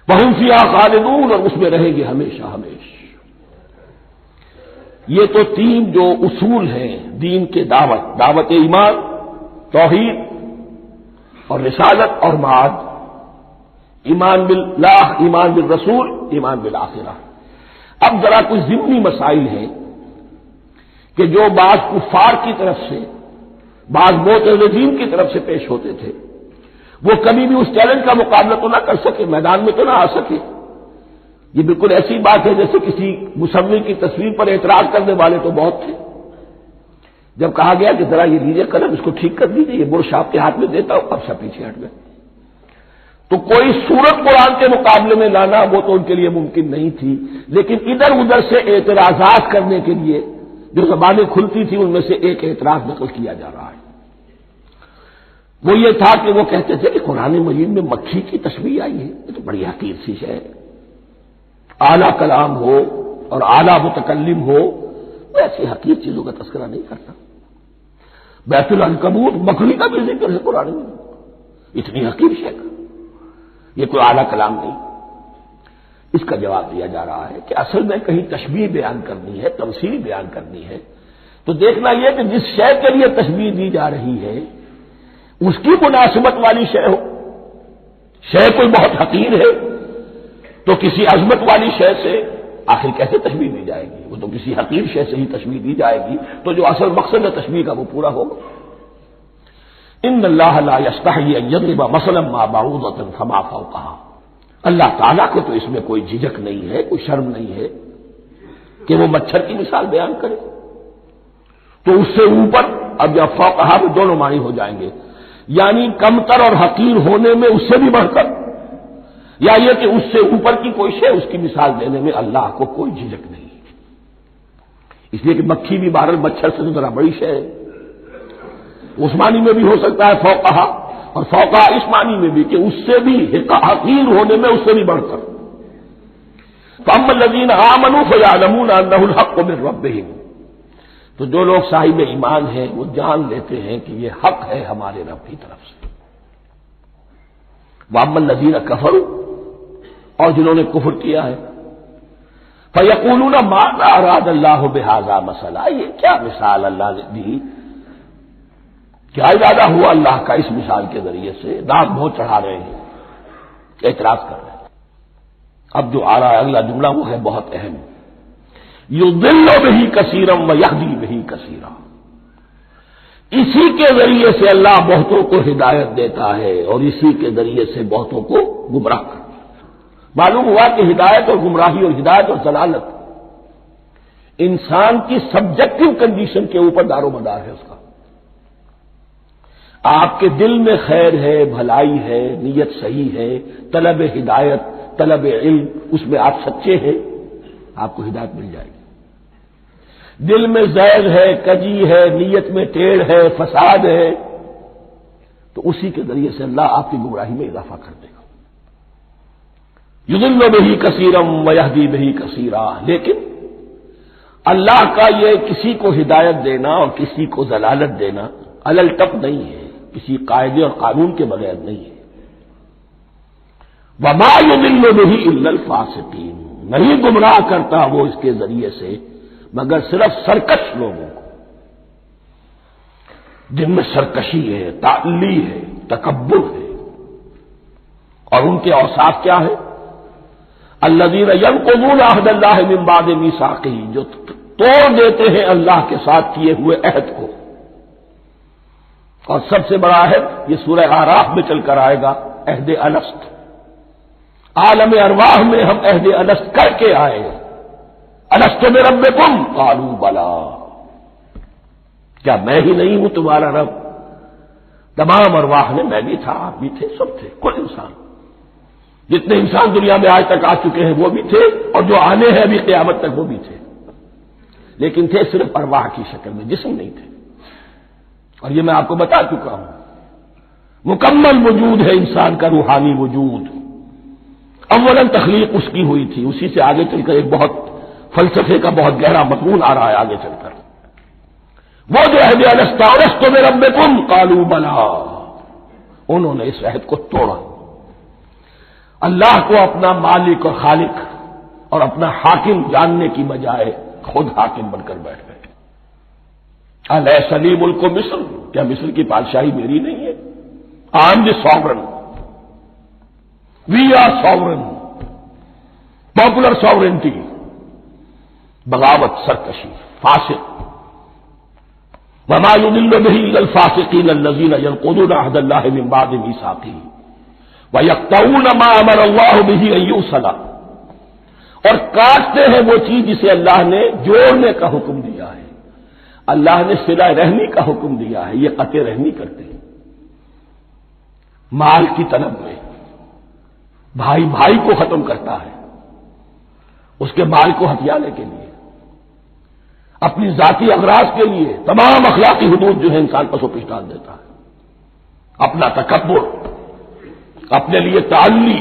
وَهُمْ فِيهَا خَالِدُونَ، اور اس میں رہیں گے ہمیشہ ہمیشہ۔ یہ تو تین جو اصول ہیں دین کے دعوت ایمان، توحید اور رسالت اور معاد، ایمان باللہ، ایمان بالرسول، ایمان بالآخرہ۔ اب ذرا کچھ ضمنی مسائل ہیں کہ جو بعض کفار کی طرف سے، بعض معتزلین کی طرف سے پیش ہوتے تھے، وہ کبھی بھی اس چیلنج کا مقابلہ تو نہ کر سکے، میدان میں تو نہ آ سکے۔ یہ بالکل ایسی بات ہے جیسے کسی مصور کی تصویر پر اعتراض کرنے والے تو بہت تھے۔ جب کہا گیا کہ ذرا یہ لیجیے قلم، اس کو ٹھیک کر دیجیے، یہ برش آپ کے ہاتھ میں دیتا ہوں، اب سب پیچھے ہٹ گئے۔ تو کوئی صورت قرآن کے مقابلے میں لانا وہ تو ان کے لیے ممکن نہیں تھی، لیکن ادھر ادھر سے اعتراضات کرنے کے لیے جو زبانیں کھلتی تھی ان میں سے ایک اعتراض نقل کیا جا رہا ہے۔ وہ یہ تھا کہ وہ کہتے تھے کہ قرآن مجید میں مکھی کی تشبیہ آئی ہے، یہ تو بڑی حقیر سی ہے، اعلیٰ کلام ہو اور اعلیٰ متکلم ہو وہ ایسی حقیر چیزوں کا تذکرہ نہیں کرتا۔ بیت العنکبوت مکڑی کا بھی ذکر ہے قرآن میں، اتنی حقیر شے کا، یہ کوئی اعلیٰ کلام نہیں۔ اس کا جواب دیا جا رہا ہے کہ اصل میں کہیں تشبیہ بیان کرنی ہے، تمثیل بیان کرنی ہے، تو دیکھنا یہ کہ جس شے کے لیے تشبیہ دی جا رہی ہے اس کی مناسبت والی شے ہو۔ شے کوئی بہت حقیر ہے تو کسی عظمت والی شے سے آخر کیسے تشبیہ دی جائے گی؟ وہ تو کسی حقیر شے سے ہی تشبیہ دی جائے گی تو جو اصل مقصد ہے تشبیہ کا وہ پورا ہوگا۔ ان اللہ لا یستحیی ان یضرب مثلا ما بعوضۃ فما فوقها، اللہ تعالیٰ کو تو اس میں کوئی جھجک نہیں ہے، کوئی شرم نہیں ہے کہ وہ مچھر کی مثال بیان کرے، تو اس سے اوپر، اب یا فوقها میں دونوں معنی ہو جائیں گے، یعنی کمتر اور حقیر ہونے میں اس سے بھی بڑھ کر، یا یہ کہ اس سے اوپر کی کوئی شے اس کی مثال دینے میں اللہ کو کوئی جھجک نہیں، اس لیے کہ مکھی بھی بہرحال مچھر سے تو ذرا بڑی شے ہے، اس معنی میں بھی ہو سکتا ہے فوقها، اور فوقها اس معنی میں بھی کہ اس سے بھی حقیر ہونے میں اس سے بھی بڑھ کر۔ فَأَمَّا الَّذِينَ آمَنُوا فَيَعْلَمُونَ أَنَّهُ الْحَقُّ مِنْ رَبِّهِمْ، تو جو لوگ صاحب ایمان ہیں وہ جان لیتے ہیں کہ یہ حق ہے ہمارے رب کی طرف سے۔ وَأَمَّا الَّذِينَ كَفَرُوا، اور جنہوں نے کفر کیا ہے، فَيَقُولُونَ مَاذَا أَرَادَ اللَّهُ بِهَذَا مَثَلًا، یہ کیا مثال اللہ نے دی، کیا ارادہ ہوا اللہ کا اس مثال کے ذریعے سے، داغ بہت چڑھا رہے ہیں، اعتراض کر رہے ہیں۔ اب جو آ رہا ہے اگلا جملہ وہ ہے بہت اہم، یضل بہ کثیرا ویہدی بہ کثیرا، اسی کے ذریعے سے اللہ بہتوں کو ہدایت دیتا ہے اور اسی کے ذریعے سے بہتوں کو گمراہ کرتا ہے۔ معلوم ہوا کہ ہدایت اور گمراہی اور ہدایت اور ضلالت انسان کی سبجیکٹو کنڈیشن کے اوپر دار و مدار ہے اس کا۔ آپ کے دل میں خیر ہے، بھلائی ہے، نیت صحیح ہے، طلب ہدایت، طلب علم، اس میں آپ سچے ہیں، آپ کو ہدایت مل جائے گی۔ دل میں زیغ ہے، کجی ہے، نیت میں ٹیڑھ ہے، فساد ہے، تو اسی کے ذریعے سے اللہ آپ کی گمراہی میں اضافہ کر دے گا۔ یضل بہ کثیرا ویہدی بہ کثیرا، لیکن اللہ کا یہ کسی کو ہدایت دینا اور کسی کو ضلالت دینا علل ٹپ نہیں ہے، کسی قاعدے اور قانون کے بغیر نہیں ہے۔ وما یضل بہ الا الفاسقین، نہیں گمراہ کرتا وہ اس کے ذریعے سے مگر صرف سرکش لوگوں کو، جن میں سرکشی ہے، تعلی ہے، تکبر ہے، اور ان کے اوصاف کیا ہے؟ الذین ینقضون عہد اللہ من بعد میثاقہ، جو توڑ دیتے ہیں اللہ کے ساتھ کیے ہوئے عہد کو، اور سب سے بڑا عہد یہ سورہ اعراف میں چل کر آئے گا، عہد الست۔ عالم ارواح میں ہم عہد الست کر کے آئے ہیں۔ الست بربکم قالوا بلا، کیا میں ہی نہیں ہوں تمہارا رب؟ تمام ارواح نے، میں بھی تھا، آپ بھی تھے، سب تھے، کل انسان، جتنے انسان دنیا میں آج تک آ چکے ہیں وہ بھی تھے، اور جو آنے ہیں ابھی قیامت تک وہ بھی تھے، لیکن تھے صرف ارواح کی شکل میں، جسم نہیں تھے۔ اور یہ میں آپ کو بتا چکا ہوں، مکمل وجود ہے انسان کا روحانی وجود۔ اولاً تخلیق اس کی ہوئی تھی، اسی سے آگے چل کر ایک بہت فلسفے کا بہت گہرا مضمون آ رہا ہے آگے چل کر۔ وہ جو عہد الست الست بربکم قالوا بلا، انہوں نے اس عہد کو توڑا، اللہ کو اپنا مالک اور خالق اور اپنا حاکم جاننے کی بجائے خود حاکم بن کر بیٹھ گئے۔ الیس لی ملک مصر، کیا مصر کی بادشاہی میری نہیں ہے؟ I am the sovereign, we are sovereign, popular sovereignty, بغاوت، سرکشی، فاسق۔ وما يضل به الا الفاسقين الذين ينقضون عهد الله من بعد ميثاقه ويقطعون ما امر الله به ان يوصل، اور کاٹتے ہیں وہ چیز جسے اللہ نے جوڑنے کا حکم دیا ہے، اللہ نے صلہ رحمی کا حکم دیا ہے، یہ قطع رحمی کرتے ہیں مال کی طلب میں۔ بھائی بھائی کو ختم کرتا ہے اس کے مال کو ہتھیانے کے لیے، اپنی ذاتی اغراض کے لیے تمام اخلاقی حدود جو ہے انسان پسو پیش ڈال دیتا ہے، اپنا تکبر، اپنے لیے تعلی۔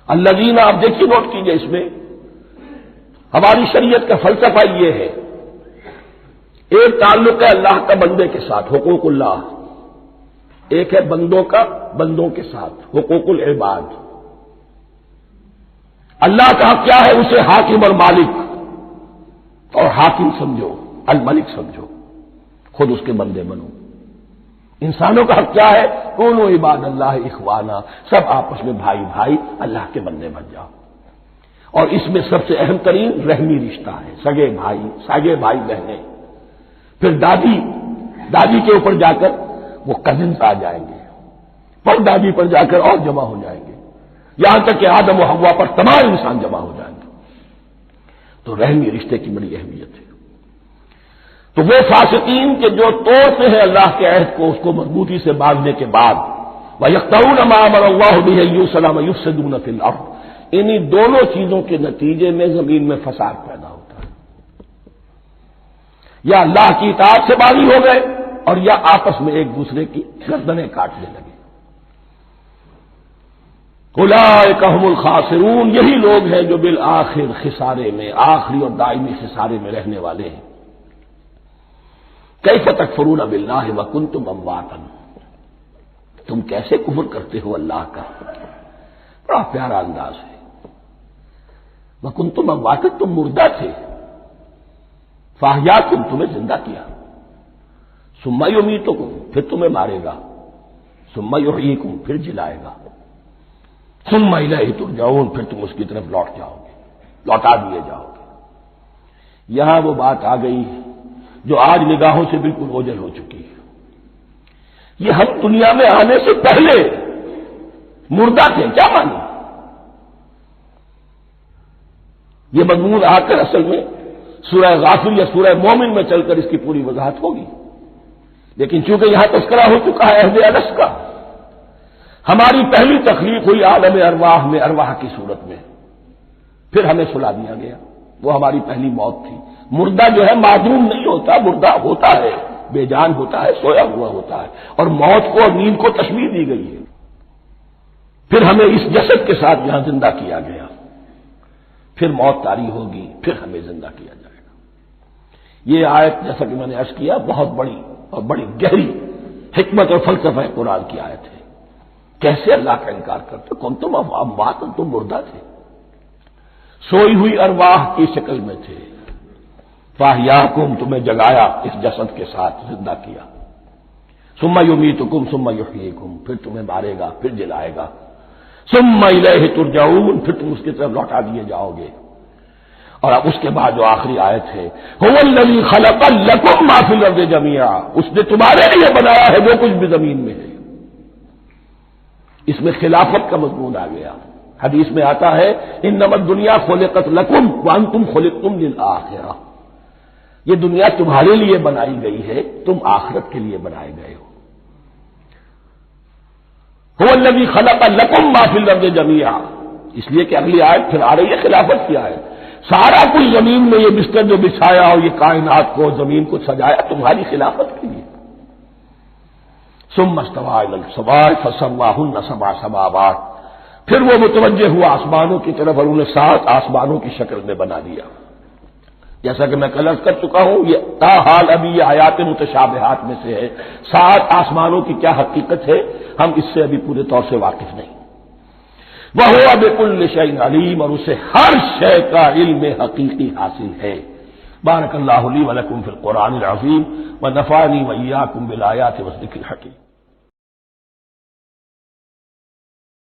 الذین، آپ دیکھیے نوٹ کیجئے، اس میں ہماری شریعت کا فلسفہ یہ ہے، ایک تعلق ہے اللہ کا بندے کے ساتھ، حقوق اللہ، ایک ہے بندوں کا بندوں کے ساتھ، حقوق العباد۔ اللہ کا حق کیا ہے؟ اسے حاکم اور مالک اور حاکم سمجھو، الملک سمجھو، خود اس کے بندے بنو۔ انسانوں کا حق کیا ہے؟ کونوا عباد اللہ اخوانا، سب آپس میں بھائی بھائی اللہ کے بندے بن جاؤ۔ اور اس میں سب سے اہم ترین رحمی رشتہ ہے، سگے بھائی بہنیں، پھر دادی کے اوپر جا کر وہ کزنس آ جائیں گے، پر دادی پر جا کر اور جمع ہو جائیں گے، یہاں تک کہ آدم و حوا پر تمام انسان جمع ہو جائیں گے۔ تو رحمی رشتے کی بڑی اہمیت ہے۔ تو وہ فاسقین کے جو توڑتے ہیں اللہ کے عہد کو، اس کو مضبوطی سے باندھنے کے بعد، وَيَقْطَعُونَ مَا أَمَرَ اللَّهُ بِهِ أَن يُوصَلَ وَيُفْسِدُونَ فِي الْأَرْضِ، انہی دونوں چیزوں کے نتیجے میں زمین میں فساد پیدا ہوتا ہے، یا اللہ کی اطاعت سے باغی ہو گئے اور یا آپس میں ایک دوسرے کی گردنیں کاٹنے لگے۔ اولئک هم الخاسرون، یہی لوگ ہیں جو بالآخر خسارے میں، آخری اور دائمی خسارے میں رہنے والے ہیں۔ کیف تکفرون باللہ وکنتم امواتا، تم کیسے کفر کرتے ہو اللہ کا؟ بڑا پیارا انداز ہے۔ وکنتم امواتا، تم مردہ تھے، فاحیاکم، تمہیں زندہ کیا، ثم یمیتکم، پھر تمہیں مارے گا، ثم یحییکم، پھر جلائے گا، ثم الیہ ترجعون، پھر تم اس کی طرف لوٹ جاؤ گے، لوٹا دیے جاؤ گے۔ یہاں وہ بات آ گئی جو آج نگاہوں سے بالکل اوجھل ہو چکی ہے۔ یہ ہم دنیا میں آنے سے پہلے مردہ تھے، کیا مانی؟ یہ مضمون آ کر اصل میں سورہ غافر یا سورہ مومن میں چل کر اس کی پوری وضاحت ہوگی، لیکن چونکہ یہاں تذکرہ ہو چکا ہے عہد الست کا، ہماری پہلی تخلیق ہوئی عالم ارواح میں، ارواح کی صورت میں، پھر ہمیں سلا دیا گیا، وہ ہماری پہلی موت تھی۔ مردہ جو ہے معدوم نہیں ہوتا، مردہ ہوتا ہے، بے جان ہوتا ہے، سویا ہوا ہوتا ہے، اور موت کو اور نیند کو تشبیہ دی گئی ہے۔ پھر ہمیں اس جسد کے ساتھ یہاں زندہ کیا گیا، پھر موت طاری ہوگی، پھر ہمیں زندہ کیا جائے گا۔ یہ آیت جیسا کہ میں نے عرض کیا بہت بڑی اور بڑی گہری حکمت اور فلسفہ قرآن کی آیت ہے۔ کیسے اللہ کا انکار کرتے؟ کون تم اموات، تم مردہ تھے، سوئی ہوئی ارواح کی شکل میں تھے، فاحیاکم، تمہیں جگایا اس جسد کے ساتھ زندہ کیا، ثم یمیتکم ثم یحییکم، پھر تمہیں مارے گا، پھر جلائے گا، ثم الیہ ترجعون، پھر تم اس کی طرف لوٹا دیے جاؤ گے۔ اور اب اس کے بعد جو آخری آیت ہے هو الذی خلق لکم ما فی الارض جميعا، اس نے تمہارے لیے بنایا ہے جو کچھ بھی زمین میں ہے۔ اس میں خلافت کا مضمون آ گیا۔ حدیث میں آتا ہے انما الدنیا خلقت لکم وانتم خلقتم للآخرہ، یہ دنیا تمہارے لیے بنائی گئی ہے، تم آخرت کے لیے بنائے گئے ہو۔ هو الذی خلق لکم ما فی الارض جميعا، اس لیے کہ اگلی آیت پھر آ رہی ہے خلافت کی آیت، سارا کچھ زمین میں یہ بستر جو بچھایا اور یہ کائنات کو زمین کو سجایا تمہاری خلافت کے لیے۔ ثم استوى الى السماء فسواهن سبع سماوات، پھر وہ متوجہ ہوا آسمانوں کی طرف اور انہیں 7 آسمانوں کی شکل میں بنا دیا۔ جیسا کہ میں کل عرض کر چکا ہوں، یہ تاحال ابھی یہ آیات متشابہات میں سے ہے۔ 7 آسمانوں کی کیا حقیقت ہے ہم اس سے ابھی پورے طور سے واقف نہیں۔ وَهُوَ بِكُلِّ شَيْءٍ عَلِيمٌ، اور اسے ہر شے کا علم حقیقی حاصل ہے۔ بارک اللہ لی ولکم فی القرآن العظیم ونفعنی وإیاکم بالآیات والذکر الحکیم۔